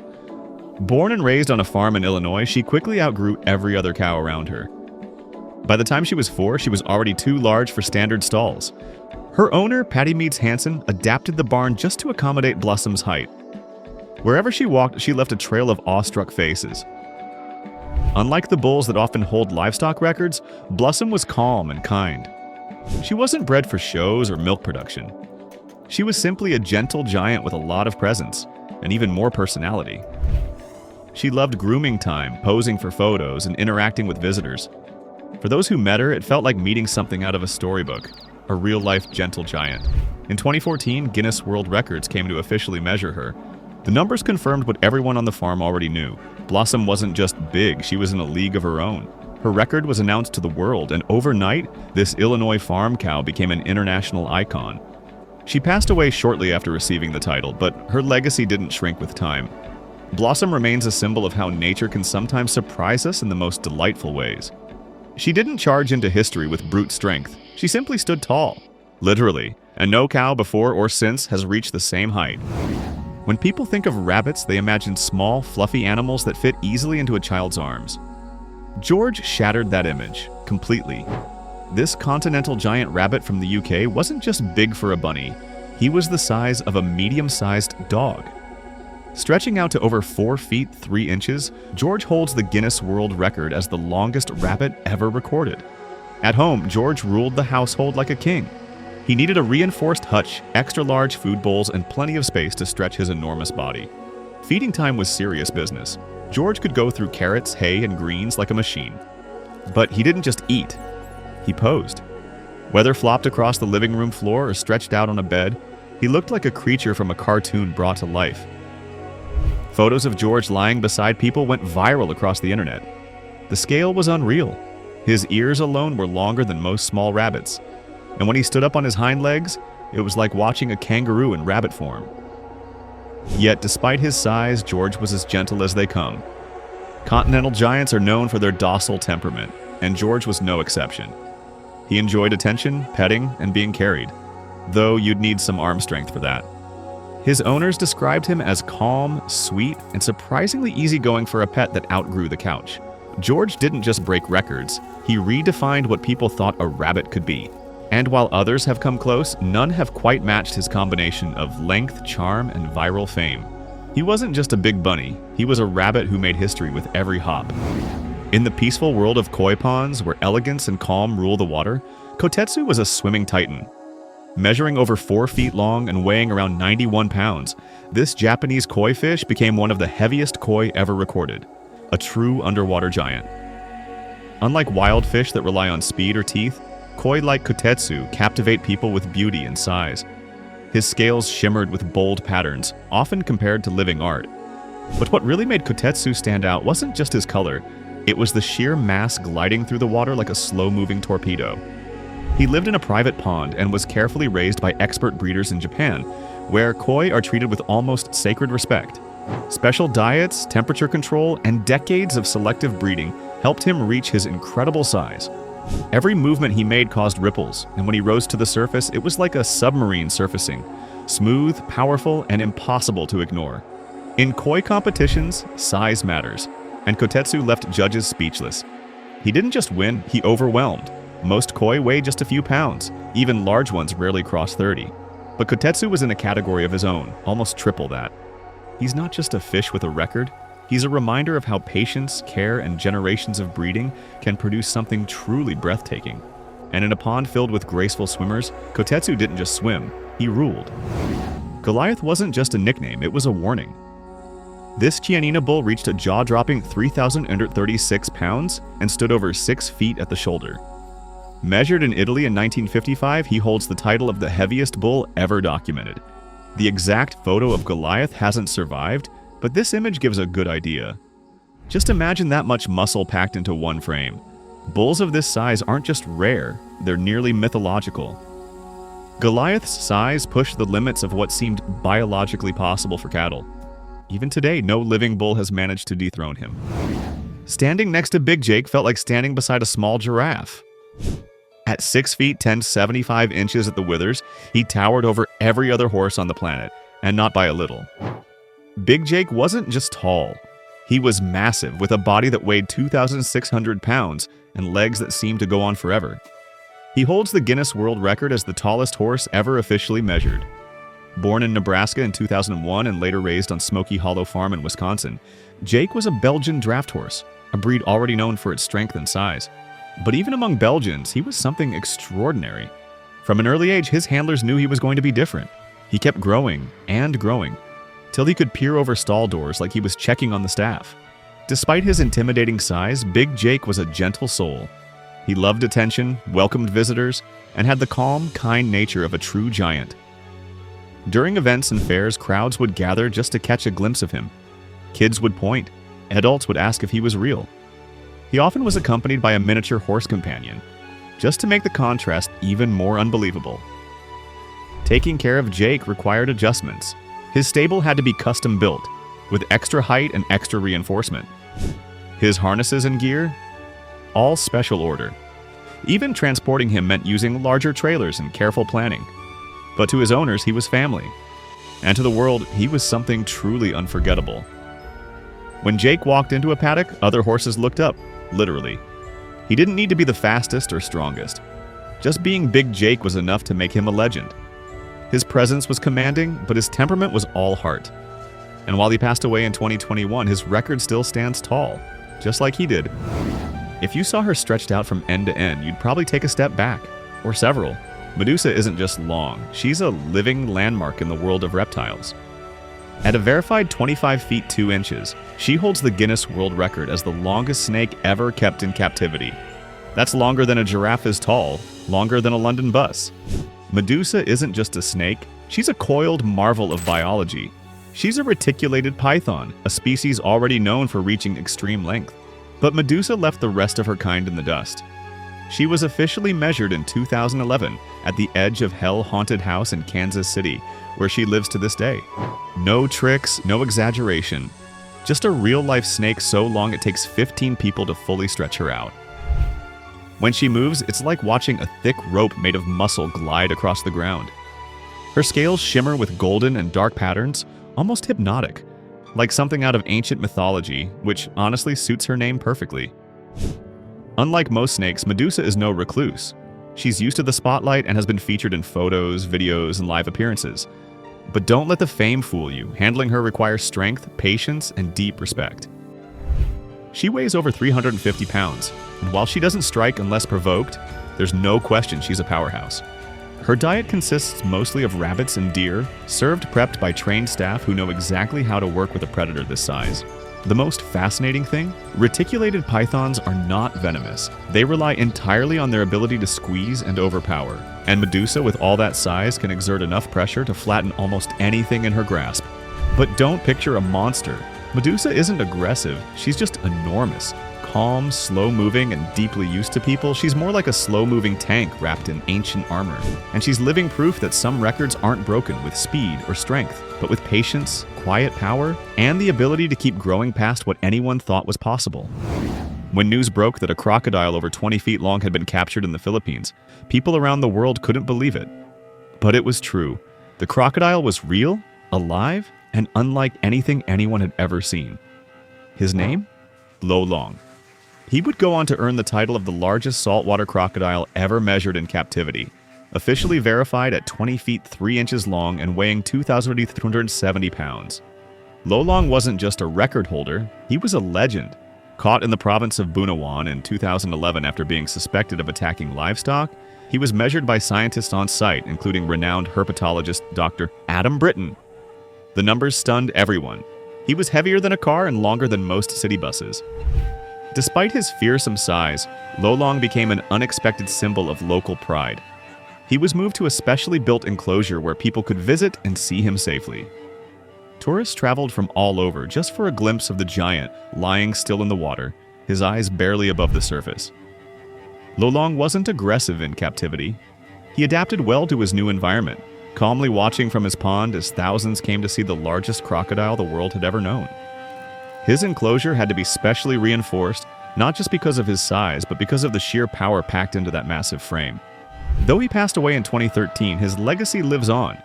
Born and raised on a farm in Illinois, she quickly outgrew every other cow around her. By the time she was 4, she was already too large for standard stalls. Her owner, Patty Meets Hansen, adapted the barn just to accommodate Blossom's height. Wherever she walked, she left a trail of awestruck faces. Unlike the bulls that often hold livestock records, Blossom was calm and kind. She wasn't bred for shows or milk production. She was simply a gentle giant with a lot of presence, and even more personality. She loved grooming time, posing for photos, and interacting with visitors. For those who met her, it felt like meeting something out of a storybook, a real-life gentle giant. In 2014, Guinness World Records came to officially measure her. The numbers confirmed what everyone on the farm already knew. Blossom wasn't just big, she was in a league of her own. Her record was announced to the world, and overnight, this Illinois farm cow became an international icon. She passed away shortly after receiving the title, but her legacy didn't shrink with time. Blossom remains a symbol of how nature can sometimes surprise us in the most delightful ways. She didn't charge into history with brute strength. She simply stood tall, literally, and no cow before or since has reached the same height. When people think of rabbits, they imagine small, fluffy animals that fit easily into a child's arms. George shattered that image completely. This continental giant rabbit from the UK wasn't just big for a bunny. He was the size of a medium-sized dog. Stretching out to over 4 feet 3 inches, George holds the Guinness World Record as the longest rabbit ever recorded. At home, George ruled the household like a king. He needed a reinforced hutch, extra-large food bowls, and plenty of space to stretch his enormous body. Feeding time was serious business. George could go through carrots, hay, and greens like a machine. But he didn't just eat. He posed. Whether flopped across the living room floor or stretched out on a bed, he looked like a creature from a cartoon brought to life. Photos of George lying beside people went viral across the internet. The scale was unreal. His ears alone were longer than most small rabbits. And when he stood up on his hind legs, it was like watching a kangaroo in rabbit form. Yet, despite his size, George was as gentle as they come. Continental giants are known for their docile temperament, and George was no exception. He enjoyed attention, petting, and being carried, though you'd need some arm strength for that. His owners described him as calm, sweet, and surprisingly easygoing for a pet that outgrew the couch. George didn't just break records, he redefined what people thought a rabbit could be. And while others have come close, none have quite matched his combination of length, charm, and viral fame. He wasn't just a big bunny, he was a rabbit who made history with every hop. In the peaceful world of koi ponds, where elegance and calm rule the water, Kotetsu was a swimming titan. Measuring over 4 feet long and weighing around 91 pounds, this Japanese koi fish became one of the heaviest koi ever recorded, a true underwater giant. Unlike wild fish that rely on speed or teeth, koi like Kotetsu captivate people with beauty and size. His scales shimmered with bold patterns, often compared to living art. But what really made Kotetsu stand out wasn't just his color, it was the sheer mass gliding through the water like a slow-moving torpedo. He lived in a private pond and was carefully raised by expert breeders in Japan, where koi are treated with almost sacred respect. Special diets, temperature control, and decades of selective breeding helped him reach his incredible size. Every movement he made caused ripples, and when he rose to the surface, it was like a submarine surfacing, smooth, powerful, and impossible to ignore. In koi competitions, size matters, and Kotetsu left judges speechless. He didn't just win, he overwhelmed. Most koi weigh just a few pounds, even large ones rarely cross 30. But Kotetsu was in a category of his own, almost triple that. He's not just a fish with a record, he's a reminder of how patience, care, and generations of breeding can produce something truly breathtaking. And in a pond filled with graceful swimmers, Kotetsu didn't just swim, he ruled. Goliath wasn't just a nickname, it was a warning. This Chianina bull reached a jaw-dropping 3,336 pounds and stood over 6 feet at the shoulder. Measured in Italy in 1955, he holds the title of the heaviest bull ever documented. The exact photo of Goliath hasn't survived, but this image gives a good idea. Just imagine that much muscle packed into one frame. Bulls of this size aren't just rare, they're nearly mythological. Goliath's size pushed the limits of what seemed biologically possible for cattle. Even today, no living bull has managed to dethrone him. Standing next to Big Jake felt like standing beside a small giraffe. At 6 feet 10.75 inches at the withers, he towered over every other horse on the planet, and not by a little. Big Jake wasn't just tall. He was massive, with a body that weighed 2,600 pounds and legs that seemed to go on forever. He holds the Guinness World Record as the tallest horse ever officially measured. Born in Nebraska in 2001 and later raised on Smoky Hollow Farm in Wisconsin, Jake was a Belgian draft horse, a breed already known for its strength and size. But even among Belgians, he was something extraordinary. From an early age, his handlers knew he was going to be different. He kept growing and growing, till he could peer over stall doors like he was checking on the staff. Despite his intimidating size, Big Jake was a gentle soul. He loved attention, welcomed visitors, and had the calm, kind nature of a true giant. During events and fairs, crowds would gather just to catch a glimpse of him. Kids would point. Adults would ask if he was real. He often was accompanied by a miniature horse companion, just to make the contrast even more unbelievable. Taking care of Jake required adjustments. His stable had to be custom built, with extra height and extra reinforcement. His harnesses and gear? All special order. Even transporting him meant using larger trailers and careful planning. But to his owners, he was family. And to the world, he was something truly unforgettable. When Jake walked into a paddock, other horses looked up, literally. He didn't need to be the fastest or strongest. Just being Big Jake was enough to make him a legend. His presence was commanding, but his temperament was all heart. And while he passed away in 2021, his record still stands tall, just like he did. If you saw her stretched out from end to end, you'd probably take a step back, or several. Medusa isn't just long, she's a living landmark in the world of reptiles. At a verified 25 feet 2 inches, she holds the Guinness World Record as the longest snake ever kept in captivity. That's longer than a giraffe is tall, longer than a London bus. Medusa isn't just a snake, she's a coiled marvel of biology. She's a reticulated python, a species already known for reaching extreme length. But Medusa left the rest of her kind in the dust. She was officially measured in 2011 at the Edge of Hell haunted house in Kansas City, where she lives to this day. No tricks, no exaggeration. Just a real-life snake so long it takes 15 people to fully stretch her out. When she moves, it's like watching a thick rope made of muscle glide across the ground. Her scales shimmer with golden and dark patterns, almost hypnotic, like something out of ancient mythology, which honestly suits her name perfectly. Unlike most snakes, Medusa is no recluse. She's used to the spotlight and has been featured in photos, videos, and live appearances. But don't let the fame fool you. Handling her requires strength, patience, and deep respect. She weighs over 350 pounds, and while she doesn't strike unless provoked, there's no question she's a powerhouse. Her diet consists mostly of rabbits and deer, served prepped by trained staff who know exactly how to work with a predator this size. The most fascinating thing? Reticulated pythons are not venomous. They rely entirely on their ability to squeeze and overpower. And Medusa, with all that size, can exert enough pressure to flatten almost anything in her grasp. But don't picture a monster. Medusa isn't aggressive, she's just enormous. Calm, slow-moving, and deeply used to people, she's more like a slow-moving tank wrapped in ancient armor. And she's living proof that some records aren't broken with speed or strength, but with patience, quiet power, and the ability to keep growing past what anyone thought was possible. When news broke that a crocodile over 20 feet long had been captured in the Philippines, people around the world couldn't believe it. But it was true. The crocodile was real, alive, and unlike anything anyone had ever seen. His name? Lo Long. He would go on to earn the title of the largest saltwater crocodile ever measured in captivity, officially verified at 20 feet 3 inches long and weighing 2,370 pounds. Lo Long wasn't just a record holder, he was a legend. Caught in the province of Bunawan in 2011 after being suspected of attacking livestock, he was measured by scientists on site, including renowned herpetologist Dr. Adam Britton. The numbers stunned everyone. He was heavier than a car and longer than most city buses. Despite his fearsome size, Lo Long became an unexpected symbol of local pride. He was moved to a specially built enclosure where people could visit and see him safely. Tourists traveled from all over just for a glimpse of the giant lying still in the water, his eyes barely above the surface. Lo Long wasn't aggressive in captivity. He adapted well to his new environment, calmly watching from his pond as thousands came to see the largest crocodile the world had ever known. His enclosure had to be specially reinforced, not just because of his size, but because of the sheer power packed into that massive frame. Though he passed away in 2013, his legacy lives on.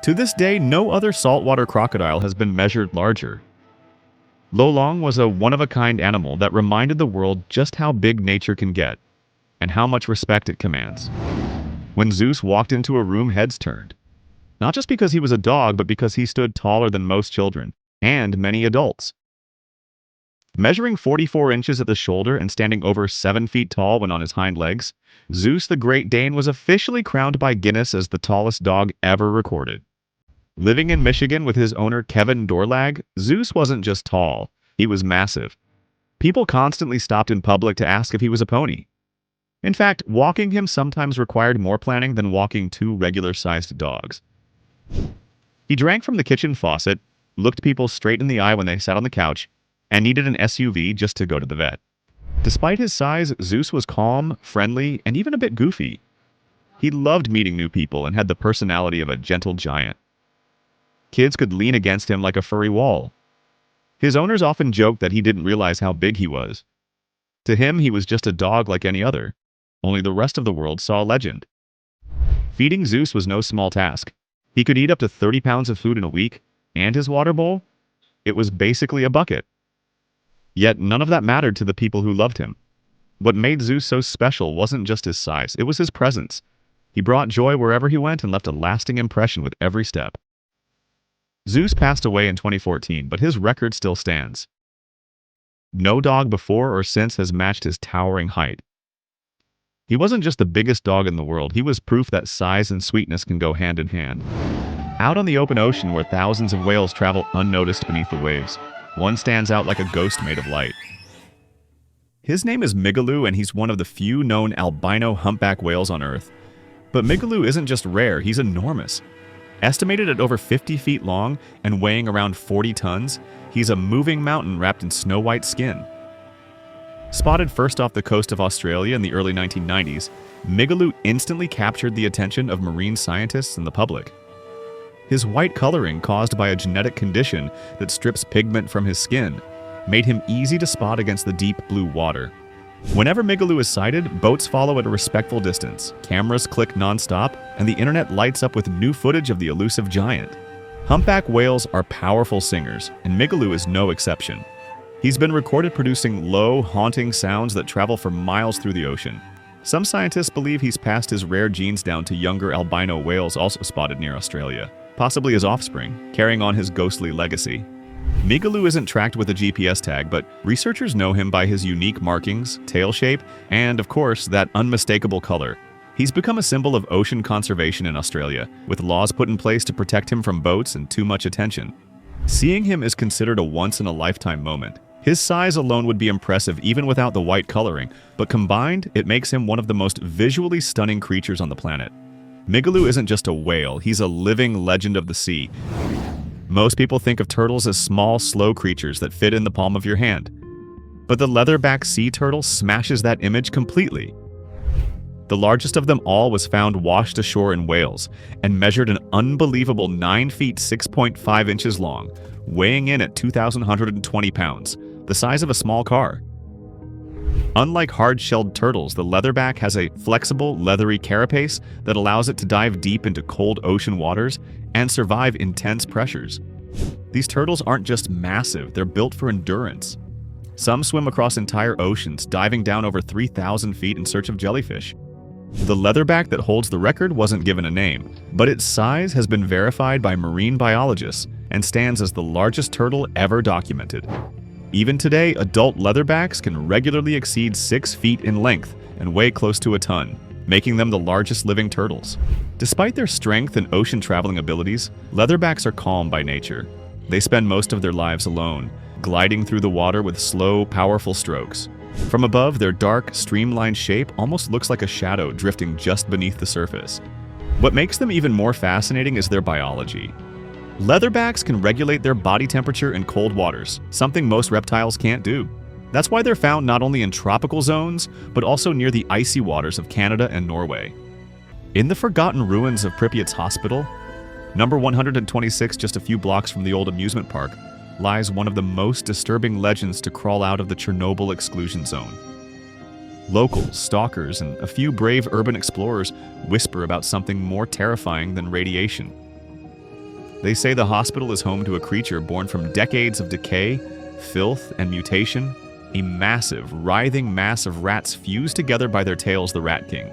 To this day, no other saltwater crocodile has been measured larger. Lo Long was a one-of-a-kind animal that reminded the world just how big nature can get, and how much respect it commands. When Zeus walked into a room, heads turned. Not just because he was a dog, but because he stood taller than most children, and many adults. Measuring 44 inches at the shoulder and standing over 7 feet tall when on his hind legs, Zeus the Great Dane was officially crowned by Guinness as the tallest dog ever recorded. Living in Michigan with his owner Kevin Dorlag, Zeus wasn't just tall, he was massive. People constantly stopped in public to ask if he was a pony. In fact, walking him sometimes required more planning than walking two regular-sized dogs. He drank from the kitchen faucet, looked people straight in the eye when they sat on the couch, and needed an SUV just to go to the vet. Despite his size, Zeus was calm, friendly, and even a bit goofy. He loved meeting new people and had the personality of a gentle giant. Kids could lean against him like a furry wall. His owners often joked that he didn't realize how big he was. To him, he was just a dog like any other, only the rest of the world saw a legend. Feeding Zeus was no small task. He could eat up to 30 pounds of food in a week, and his water bowl? It was basically a bucket. Yet none of that mattered to the people who loved him. What made Zeus so special wasn't just his size, it was his presence. He brought joy wherever he went and left a lasting impression with every step. Zeus passed away in 2014, but his record still stands. No dog before or since has matched his towering height. He wasn't just the biggest dog in the world, he was proof that size and sweetness can go hand in hand. Out on the open ocean where thousands of whales travel unnoticed beneath the waves, one stands out like a ghost made of light. His name is Migaloo, and he's one of the few known albino humpback whales on Earth. But Migaloo isn't just rare, he's enormous. Estimated at over 50 feet long and weighing around 40 tons, he's a moving mountain wrapped in snow-white skin. Spotted first off the coast of Australia in the early 1990s, Migaloo instantly captured the attention of marine scientists and the public. His white coloring, caused by a genetic condition that strips pigment from his skin, made him easy to spot against the deep blue water. Whenever Migaloo is sighted, boats follow at a respectful distance, cameras click non-stop, and the internet lights up with new footage of the elusive giant. Humpback whales are powerful singers, and Migaloo is no exception. He's been recorded producing low, haunting sounds that travel for miles through the ocean. Some scientists believe he's passed his rare genes down to younger albino whales also spotted near Australia, possibly his offspring, carrying on his ghostly legacy. Migaloo isn't tracked with a GPS tag, but researchers know him by his unique markings, tail shape, and, of course, that unmistakable color. He's become a symbol of ocean conservation in Australia, with laws put in place to protect him from boats and too much attention. Seeing him is considered a once-in-a-lifetime moment. His size alone would be impressive even without the white coloring, but combined, it makes him one of the most visually stunning creatures on the planet. Migaloo isn't just a whale, he's a living legend of the sea. Most people think of turtles as small, slow creatures that fit in the palm of your hand. But the leatherback sea turtle smashes that image completely. The largest of them all was found washed ashore in Wales and measured an unbelievable 9 feet 6.5 inches long, weighing in at 2,120 pounds, the size of a small car. Unlike hard-shelled turtles, the leatherback has a flexible, leathery carapace that allows it to dive deep into cold ocean waters and survive intense pressures. These turtles aren't just massive, they're built for endurance. Some swim across entire oceans, diving down over 3,000 feet in search of jellyfish. The leatherback that holds the record wasn't given a name, but its size has been verified by marine biologists and stands as the largest turtle ever documented. Even today, adult leatherbacks can regularly exceed 6 feet in length and weigh close to a ton, making them the largest living turtles. Despite their strength and ocean-traveling abilities, leatherbacks are calm by nature. They spend most of their lives alone, gliding through the water with slow, powerful strokes. From above, their dark, streamlined shape almost looks like a shadow drifting just beneath the surface. What makes them even more fascinating is their biology. Leatherbacks can regulate their body temperature in cold waters, something most reptiles can't do. That's why they're found not only in tropical zones, but also near the icy waters of Canada and Norway. In the forgotten ruins of Pripyat's hospital, number 126, just a few blocks from the old amusement park, lies one of the most disturbing legends to crawl out of the Chernobyl exclusion zone. Locals, stalkers, and a few brave urban explorers whisper about something more terrifying than radiation. They say the hospital is home to a creature born from decades of decay, filth, and mutation, a massive, writhing mass of rats fused together by their tails, the Rat King.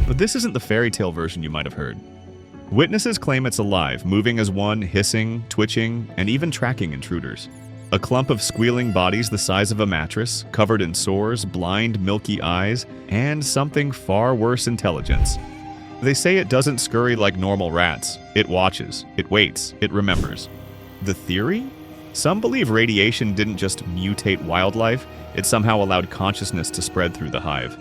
But this isn't the fairy tale version you might have heard. Witnesses claim it's alive, moving as one, hissing, twitching, and even tracking intruders. A clump of squealing bodies the size of a mattress, covered in sores, blind, milky eyes, and something far worse, intelligence. They say it doesn't scurry like normal rats. It watches, it waits, it remembers. The theory? Some believe radiation didn't just mutate wildlife, it somehow allowed consciousness to spread through the hive.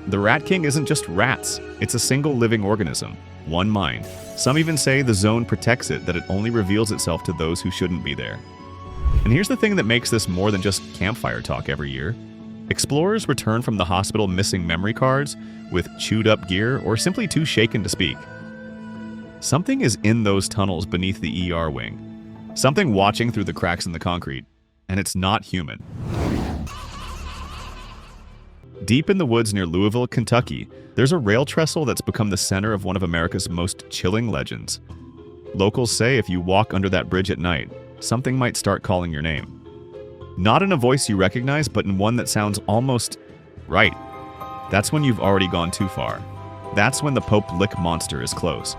The Rat King isn't just rats, it's a single living organism, one mind. Some even say the zone protects it, that it only reveals itself to those who shouldn't be there. And here's the thing that makes this more than just campfire talk every year. Explorers return from the hospital missing memory cards, with chewed up gear, or simply too shaken to speak. Something is in those tunnels beneath the ER wing. Something watching through the cracks in the concrete, and it's not human. Deep in the woods near Louisville, Kentucky, there's a rail trestle that's become the center of one of America's most chilling legends. Locals say if you walk under that bridge at night, something might start calling your name. Not in a voice you recognize, but in one that sounds almost right. That's when you've already gone too far. That's when the Pope Lick monster is close.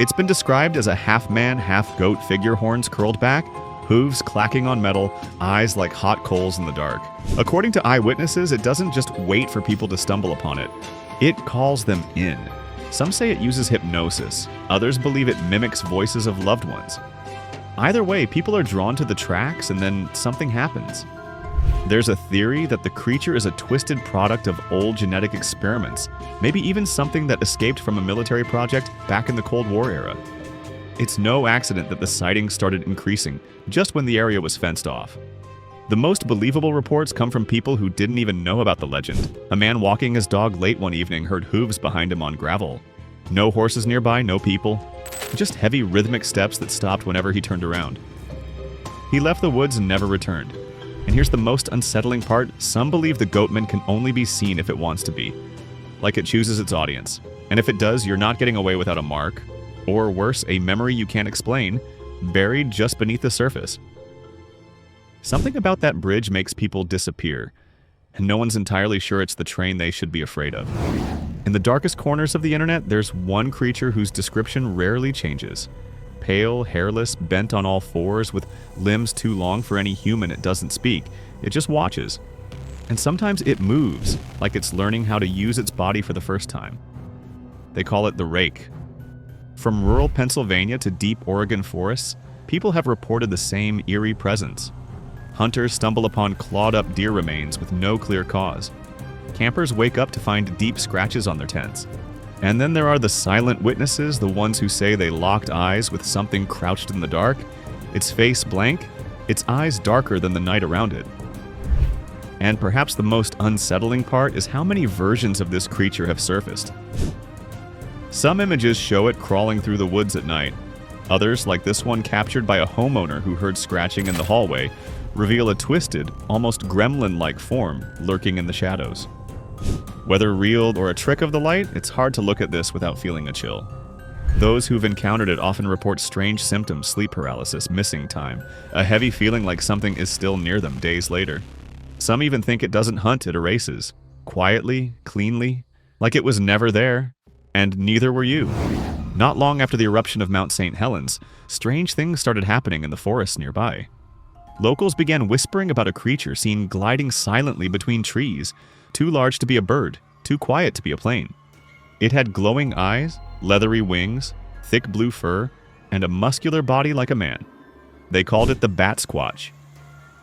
It's been described as a half-man, half-goat figure, horns curled back, hooves clacking on metal, eyes like hot coals in the dark. According to eyewitnesses, it doesn't just wait for people to stumble upon it. It calls them in. Some say it uses hypnosis. Others believe it mimics voices of loved ones. Either way, people are drawn to the tracks and then something happens. There's a theory that the creature is a twisted product of old genetic experiments, maybe even something that escaped from a military project back in the Cold War era. It's no accident that the sightings started increasing just when the area was fenced off. The most believable reports come from people who didn't even know about the legend. A man walking his dog late one evening heard hooves behind him on gravel. No horses nearby, no people. Just heavy rhythmic steps that stopped whenever he turned around. He left the woods and never returned. And here's the most unsettling part, some believe the goatman can only be seen if it wants to be. Like it chooses its audience. And if it does, you're not getting away without a mark, or worse, a memory you can't explain, buried just beneath the surface. Something about that bridge makes people disappear, and no one's entirely sure it's the train they should be afraid of. In the darkest corners of the internet, there's one creature whose description rarely changes. Pale, hairless, bent on all fours, with limbs too long for any human it doesn't speak. It just watches. And sometimes it moves, like it's learning how to use its body for the first time. They call it the Rake. From rural Pennsylvania to deep Oregon forests, people have reported the same eerie presence. Hunters stumble upon clawed-up deer remains with no clear cause. Campers wake up to find deep scratches on their tents. And then there are the silent witnesses, the ones who say they locked eyes with something crouched in the dark, its face blank, its eyes darker than the night around it. And perhaps the most unsettling part is how many versions of this creature have surfaced. Some images show it crawling through the woods at night. Others, like this one captured by a homeowner who heard scratching in the hallway, reveal a twisted, almost gremlin-like form lurking in the shadows. Whether real or a trick of the light, it's hard to look at this without feeling a chill. Those who've encountered it often report strange symptoms: sleep paralysis, missing time, a heavy feeling like something is still near them days later. Some even think it doesn't hunt, it erases. Quietly, cleanly, like it was never there, and neither were you. Not long after the eruption of Mount St. Helens, strange things started happening in the forests nearby. Locals began whispering about a creature seen gliding silently between trees, too large to be a bird, too quiet to be a plane. It had glowing eyes, leathery wings, thick blue fur, and a muscular body like a man. They called it the Bat Squatch.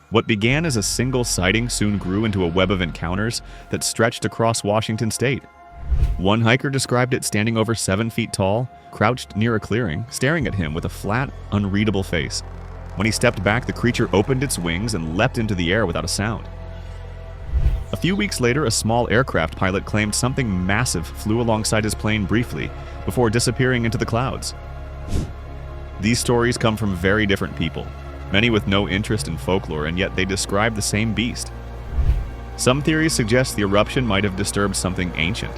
What began as a single sighting soon grew into a web of encounters that stretched across Washington state. One hiker described it standing over 7 feet tall, crouched near a clearing, staring at him with a flat, unreadable face. When he stepped back, the creature opened its wings and leapt into the air without a sound. A few weeks later, a small aircraft pilot claimed something massive flew alongside his plane briefly before disappearing into the clouds. These stories come from very different people, many with no interest in folklore, and yet they describe the same beast. Some theories suggest the eruption might have disturbed something ancient,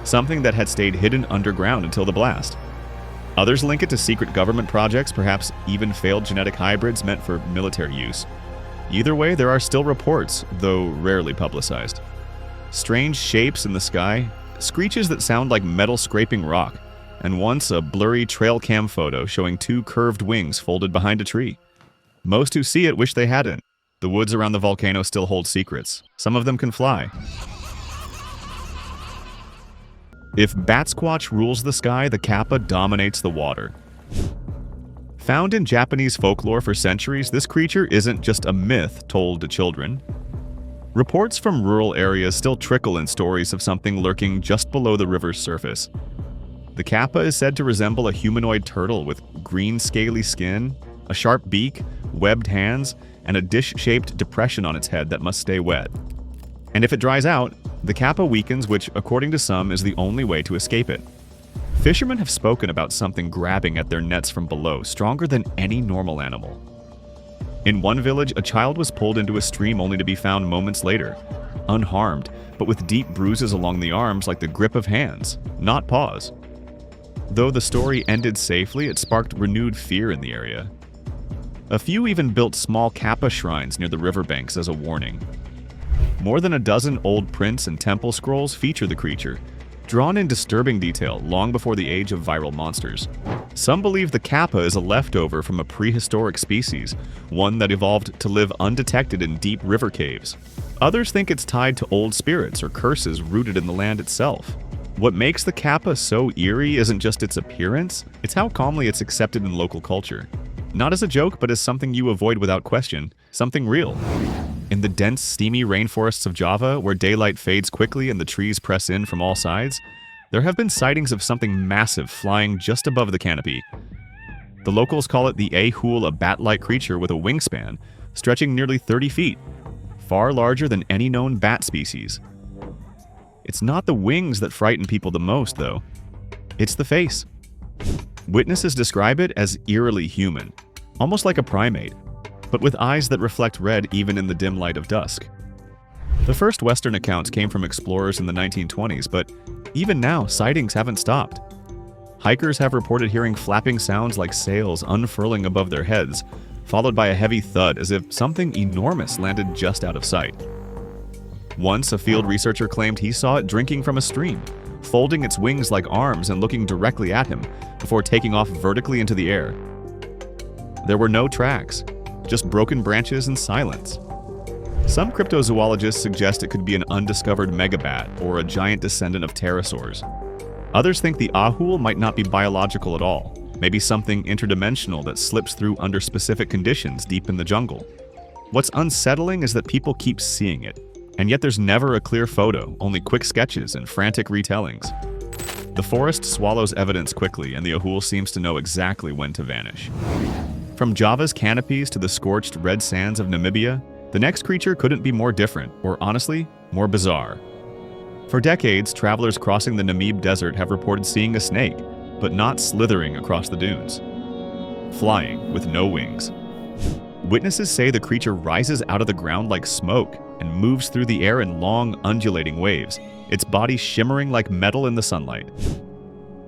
something that had stayed hidden underground until the blast. Others link it to secret government projects, perhaps even failed genetic hybrids meant for military use. Either way, there are still reports, though rarely publicized. Strange shapes in the sky, screeches that sound like metal scraping rock, and once a blurry trail cam photo showing 2 curved wings folded behind a tree. Most who see it wish they hadn't. The woods around the volcano still hold secrets. Some of them can fly. If Bat Squatch rules the sky, the Kappa dominates the water. Found in Japanese folklore for centuries, this creature isn't just a myth told to children. Reports from rural areas still trickle in stories of something lurking just below the river's surface. The Kappa is said to resemble a humanoid turtle with green scaly skin, a sharp beak, webbed hands, and a dish-shaped depression on its head that must stay wet. And if it dries out, the Kappa weakens, which, according to some, is the only way to escape it. Fishermen have spoken about something grabbing at their nets from below, stronger than any normal animal. In one village, a child was pulled into a stream only to be found moments later, unharmed, but with deep bruises along the arms like the grip of hands, not paws. Though the story ended safely, it sparked renewed fear in the area. A few even built small Kappa shrines near the riverbanks as a warning. More than a dozen old prints and temple scrolls feature the creature, drawn in disturbing detail long before the age of viral monsters. Some believe the Kappa is a leftover from a prehistoric species, one that evolved to live undetected in deep river caves. Others think it's tied to old spirits or curses rooted in the land itself. What makes the Kappa so eerie isn't just its appearance, it's how calmly it's accepted in local culture. Not as a joke, but as something you avoid without question, something real. In the dense, steamy rainforests of Java, where daylight fades quickly and the trees press in from all sides, there have been sightings of something massive flying just above the canopy. The locals call it the Ahul, a bat-like creature with a wingspan stretching nearly 30 feet, far larger than any known bat species. It's not the wings that frighten people the most, though. It's the face. Witnesses describe it as eerily human, almost like a primate, but with eyes that reflect red even in the dim light of dusk. The first Western accounts came from explorers in the 1920s, but even now, sightings haven't stopped. Hikers have reported hearing flapping sounds like sails unfurling above their heads, followed by a heavy thud as if something enormous landed just out of sight. Once, a field researcher claimed he saw it drinking from a stream, folding its wings like arms and looking directly at him before taking off vertically into the air. There were no tracks, just broken branches and silence. Some cryptozoologists suggest it could be an undiscovered megabat or a giant descendant of pterosaurs. Others think the Ahul might not be biological at all, maybe something interdimensional that slips through under specific conditions deep in the jungle. What's unsettling is that people keep seeing it, and yet there's never a clear photo, only quick sketches and frantic retellings. The forest swallows evidence quickly, and the Ahul seems to know exactly when to vanish. From Java's canopies to the scorched red sands of Namibia, the next creature couldn't be more different, or honestly, more bizarre. For decades, travelers crossing the Namib Desert have reported seeing a snake, but not slithering across the dunes. Flying with no wings. Witnesses say the creature rises out of the ground like smoke and moves through the air in long, undulating waves, its body shimmering like metal in the sunlight.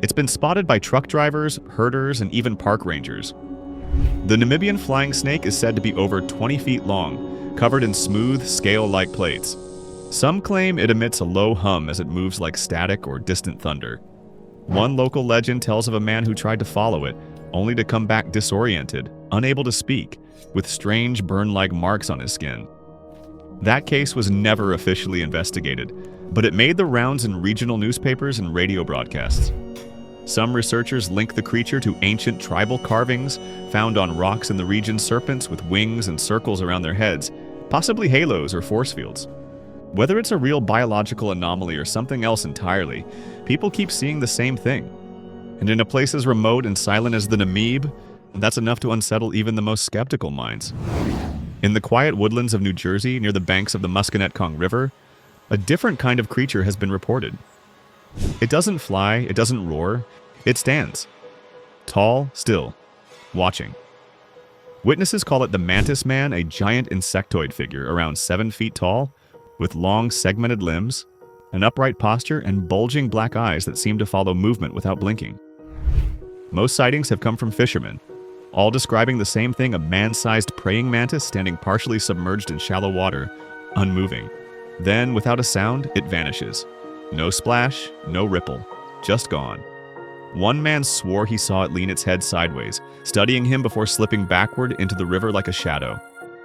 It's been spotted by truck drivers, herders, and even park rangers. The Namibian flying snake is said to be over 20 feet long, covered in smooth, scale-like plates. Some claim it emits a low hum as it moves like static or distant thunder. One local legend tells of a man who tried to follow it, only to come back disoriented, unable to speak, with strange burn-like marks on his skin. That case was never officially investigated, but it made the rounds in regional newspapers and radio broadcasts. Some researchers link the creature to ancient tribal carvings found on rocks in the region's serpents with wings and circles around their heads, possibly halos or force fields. Whether it's a real biological anomaly or something else entirely, people keep seeing the same thing. And in a place as remote and silent as the Namib, that's enough to unsettle even the most skeptical minds. In the quiet woodlands of New Jersey, near the banks of the Musconetcong River, a different kind of creature has been reported. It doesn't fly, it doesn't roar, it stands. Tall, still, watching. Witnesses call it the Mantis Man, a giant insectoid figure around 7 feet tall, with long, segmented limbs, an upright posture, and bulging black eyes that seem to follow movement without blinking. Most sightings have come from fishermen, all describing the same thing: a man-sized praying mantis standing partially submerged in shallow water, unmoving. Then, without a sound, it vanishes. No splash, no ripple, just gone. One man swore he saw it lean its head sideways, studying him before slipping backward into the river like a shadow.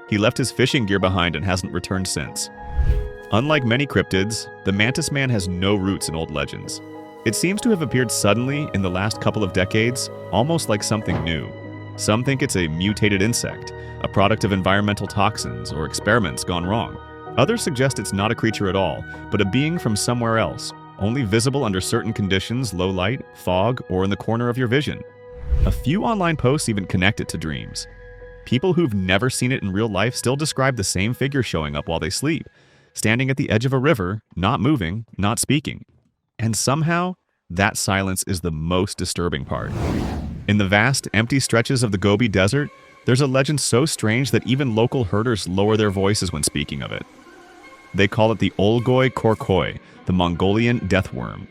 He left his fishing gear behind and hasn't returned since. Unlike many cryptids, the Mantis Man has no roots in old legends. It seems to have appeared suddenly in the last couple of decades, almost like something new. Some think it's a mutated insect, a product of environmental toxins or experiments gone wrong. Others suggest it's not a creature at all, but a being from somewhere else, only visible under certain conditions, low light, fog, or in the corner of your vision. A few online posts even connect it to dreams. People who've never seen it in real life still describe the same figure showing up while they sleep, standing at the edge of a river, not moving, not speaking. And somehow, that silence is the most disturbing part. In the vast, empty stretches of the Gobi Desert, there's a legend so strange that even local herders lower their voices when speaking of it. They call it the Olgoi Korkoi, the Mongolian death worm.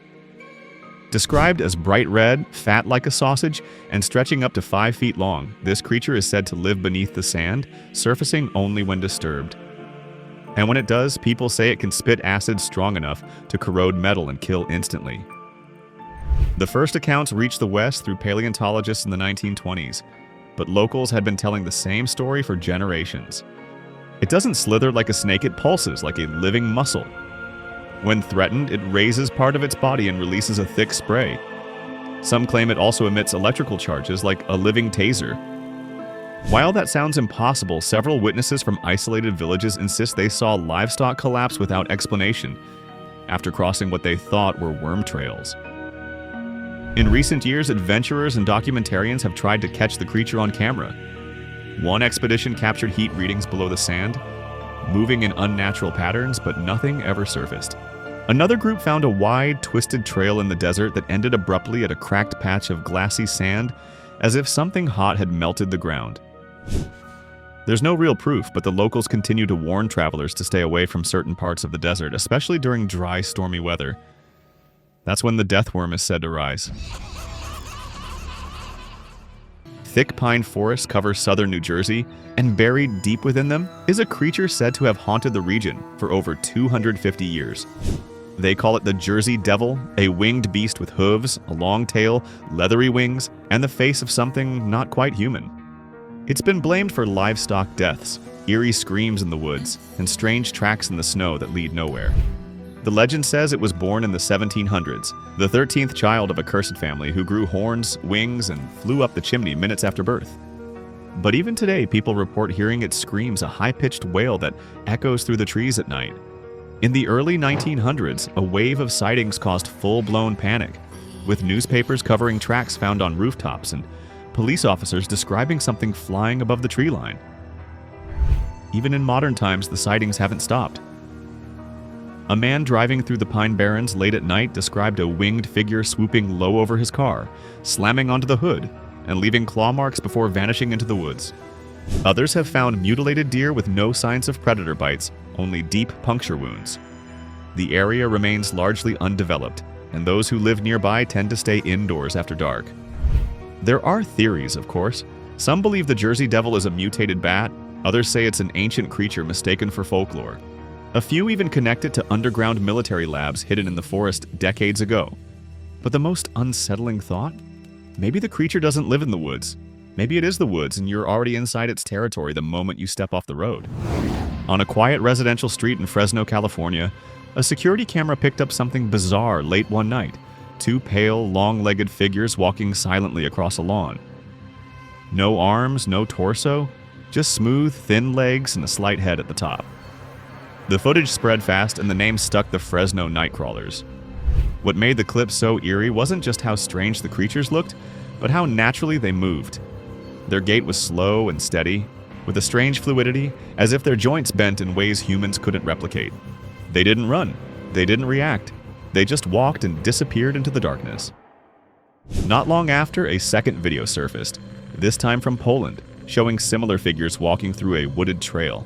Described as bright red, fat like a sausage, and stretching up to 5 feet long, this creature is said to live beneath the sand, surfacing only when disturbed. And when it does, people say it can spit acid strong enough to corrode metal and kill instantly. The first accounts reached the West through paleontologists in the 1920s, but locals had been telling the same story for generations. It doesn't slither like a snake, it pulses like a living muscle. When threatened, it raises part of its body and releases a thick spray. Some claim it also emits electrical charges like a living taser. While that sounds impossible, several witnesses from isolated villages insist they saw livestock collapse without explanation after crossing what they thought were worm trails. In recent years, adventurers and documentarians have tried to catch the creature on camera. One expedition captured heat readings below the sand, moving in unnatural patterns, but nothing ever surfaced. Another group found a wide, twisted trail in the desert that ended abruptly at a cracked patch of glassy sand, as if something hot had melted the ground. There's no real proof, but the locals continue to warn travelers to stay away from certain parts of the desert, especially during dry, stormy weather. That's when the death worm is said to rise. Thick pine forests cover southern New Jersey, and buried deep within them is a creature said to have haunted the region for over 250 years. They call it the Jersey Devil, a winged beast with hooves, a long tail, leathery wings, and the face of something not quite human. It's been blamed for livestock deaths, eerie screams in the woods, and strange tracks in the snow that lead nowhere. The legend says it was born in the 1700s, the 13th child of a cursed family who grew horns, wings, and flew up the chimney minutes after birth. But even today, people report hearing its screams, a high-pitched wail that echoes through the trees at night. In the early 1900s, a wave of sightings caused full-blown panic, with newspapers covering tracks found on rooftops and police officers describing something flying above the tree line. Even in modern times, the sightings haven't stopped. A man driving through the Pine Barrens late at night described a winged figure swooping low over his car, slamming onto the hood, and leaving claw marks before vanishing into the woods. Others have found mutilated deer with no signs of predator bites, only deep puncture wounds. The area remains largely undeveloped, and those who live nearby tend to stay indoors after dark. There are theories, of course. Some believe the Jersey Devil is a mutated bat, others say it's an ancient creature mistaken for folklore. A few even connect it to underground military labs hidden in the forest decades ago. But the most unsettling thought? Maybe the creature doesn't live in the woods. Maybe it is the woods and you're already inside its territory the moment you step off the road. On a quiet residential street in Fresno, California, a security camera picked up something bizarre late one night. Two pale, long-legged figures walking silently across a lawn. No arms, no torso, just smooth, thin legs and a slight head at the top. The footage spread fast and the name stuck: the Fresno Nightcrawlers. What made the clip so eerie wasn't just how strange the creatures looked, but how naturally they moved. Their gait was slow and steady, with a strange fluidity, as if their joints bent in ways humans couldn't replicate. They didn't run. They didn't react. They just walked and disappeared into the darkness. Not long after, a second video surfaced, this time from Poland, showing similar figures walking through a wooded trail.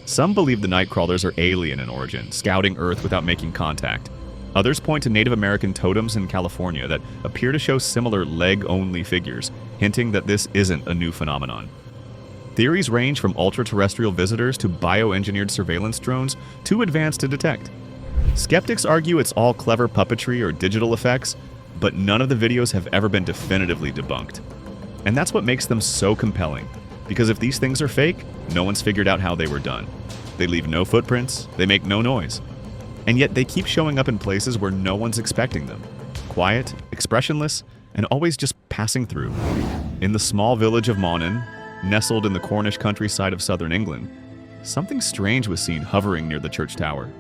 Some believe the Nightcrawlers are alien in origin, scouting Earth without making contact. Others point to Native American totems in California that appear to show similar leg-only figures, hinting that this isn't a new phenomenon. Theories range from ultra-terrestrial visitors to bioengineered surveillance drones, too advanced to detect. Skeptics argue it's all clever puppetry or digital effects, but none of the videos have ever been definitively debunked. And that's what makes them so compelling, because if these things are fake, no one's figured out how they were done. They leave no footprints, they make no noise. And yet they keep showing up in places where no one's expecting them. Quiet, expressionless, and always just passing through. In the small village of Monin, nestled in the Cornish countryside of southern England, something strange was seen hovering near the church tower.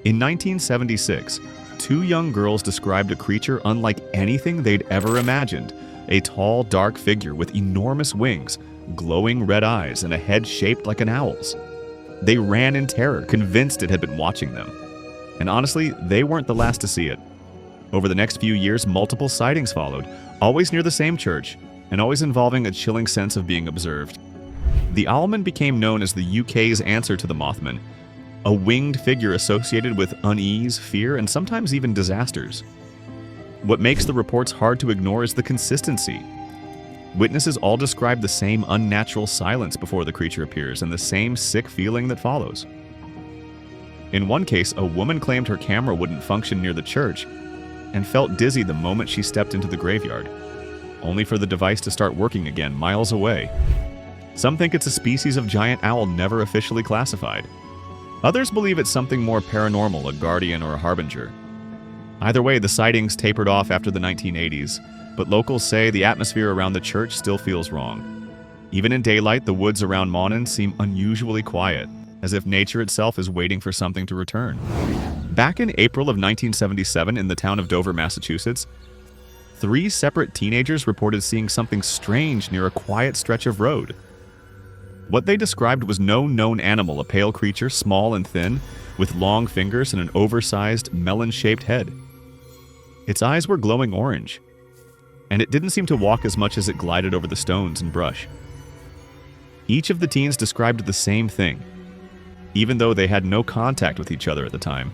In 1976, two young girls described a creature unlike anything they'd ever imagined: a tall, dark figure with enormous wings, glowing red eyes, and a head shaped like an owl's. They ran in terror, convinced it had been watching them. And honestly, they weren't the last to see it. Over the next few years, multiple sightings followed, always near the same church, and always involving a chilling sense of being observed. The Owlman became known as the UK's answer to the Mothman, a winged figure associated with unease, fear, and sometimes even disasters. What makes the reports hard to ignore is the consistency. Witnesses all describe the same unnatural silence before the creature appears and the same sick feeling that follows. In one case, a woman claimed her camera wouldn't function near the church and felt dizzy the moment she stepped into the graveyard, only for the device to start working again miles away. Some think it's a species of giant owl never officially classified. Others believe it's something more paranormal, a guardian or a harbinger. Either way, the sightings tapered off after the 1980s, but locals say the atmosphere around the church still feels wrong. Even in daylight, the woods around Monin seem unusually quiet, as if nature itself is waiting for something to return. Back in April of 1977 in the town of Dover, Massachusetts, 3 separate teenagers reported seeing something strange near a quiet stretch of road. What they described was no known animal, a pale creature, small and thin, with long fingers and an oversized, melon-shaped head. Its eyes were glowing orange, and it didn't seem to walk as much as it glided over the stones and brush. Each of the teens described the same thing, even though they had no contact with each other at the time.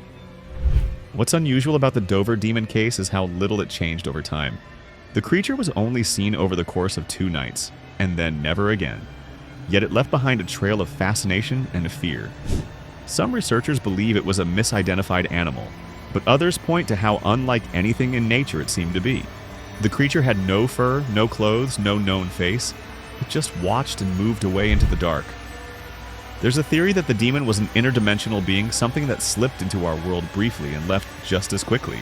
What's unusual about the Dover demon case is how little it changed over time. The creature was only seen over the course of 2 nights, and then never again. Yet it left behind a trail of fascination and fear. Some researchers believe it was a misidentified animal, but others point to how unlike anything in nature it seemed to be. The creature had no fur, no clothes, no known face. It just watched and moved away into the dark. There's a theory that the demon was an interdimensional being, something that slipped into our world briefly and left just as quickly.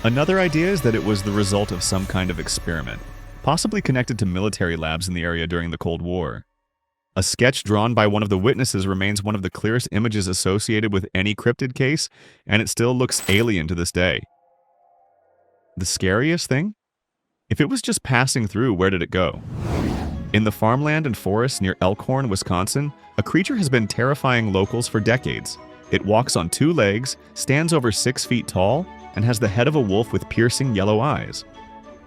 Another idea is that it was the result of some kind of experiment, possibly connected to military labs in the area during the Cold War. A sketch drawn by one of the witnesses remains one of the clearest images associated with any cryptid case, and it still looks alien to this day. The scariest thing? If it was just passing through, where did it go? In the farmland and forest near Elkhorn, Wisconsin, a creature has been terrifying locals for decades. It walks on 2 legs, stands over 6 feet tall, and has the head of a wolf with piercing yellow eyes.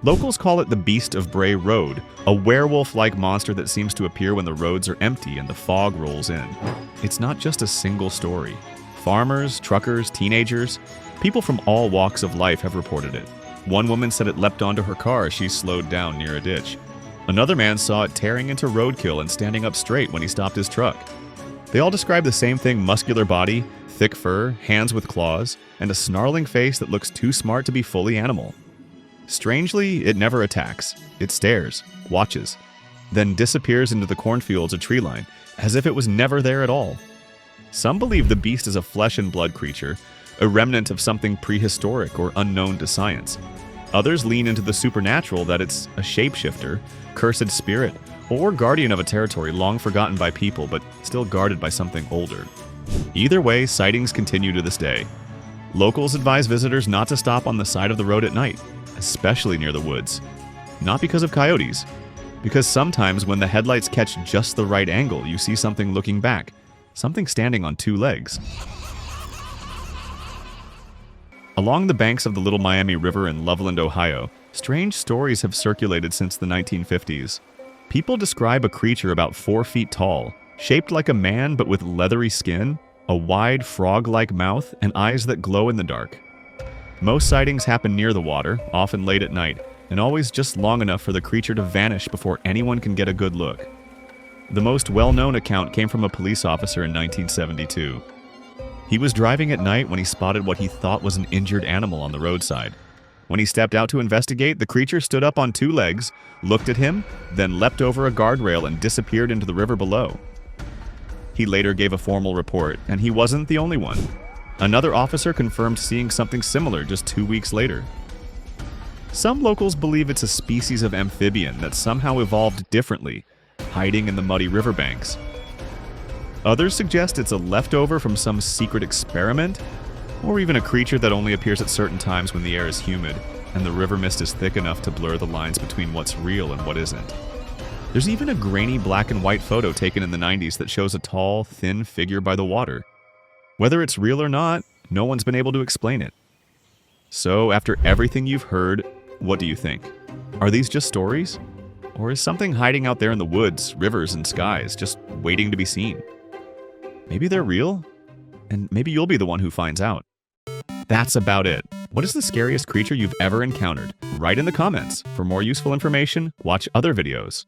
Locals call it the Beast of Bray Road, a werewolf-like monster that seems to appear when the roads are empty and the fog rolls in. It's not just a single story. Farmers, truckers, teenagers, people from all walks of life have reported it. One woman said it leapt onto her car as she slowed down near a ditch. Another man saw it tearing into roadkill and standing up straight when he stopped his truck. They all describe the same thing: muscular body, thick fur, hands with claws, and a snarling face that looks too smart to be fully animal. Strangely, it never attacks. It stares, watches, then disappears into the cornfields or tree line, as if it was never there at all. Some believe the beast is a flesh and blood creature, a remnant of something prehistoric or unknown to science. Others lean into the supernatural, that it's a shapeshifter, cursed spirit, or guardian of a territory long forgotten by people but still guarded by something older. Either way, sightings continue to this day. Locals advise visitors not to stop on the side of the road at night, especially near the woods. Not because of coyotes, because sometimes when the headlights catch just the right angle, you see something looking back, something standing on two legs. Along the banks of the Little Miami River in Loveland, Ohio, strange stories have circulated since the 1950s. People describe a creature about 4 feet tall, shaped like a man but with leathery skin, a wide frog-like mouth, and eyes that glow in the dark. Most sightings happen near the water, often late at night, and always just long enough for the creature to vanish before anyone can get a good look. The most well-known account came from a police officer in 1972. He was driving at night when he spotted what he thought was an injured animal on the roadside. When he stepped out to investigate, the creature stood up on 2 legs, looked at him, then leapt over a guardrail and disappeared into the river below. He later gave a formal report, and he wasn't the only one. Another officer confirmed seeing something similar just 2 weeks later. Some locals believe it's a species of amphibian that somehow evolved differently, hiding in the muddy riverbanks. Others suggest it's a leftover from some secret experiment, or even a creature that only appears at certain times when the air is humid and the river mist is thick enough to blur the lines between what's real and what isn't. There's even a grainy black and white photo taken in the 90s that shows a tall, thin figure by the water. Whether it's real or not, no one's been able to explain it. So, after everything you've heard, what do you think? Are these just stories? Or is something hiding out there in the woods, rivers, and skies, just waiting to be seen? Maybe they're real, and maybe you'll be the one who finds out. That's about it. What is the scariest creature you've ever encountered? Write in the comments. For more useful information, watch other videos.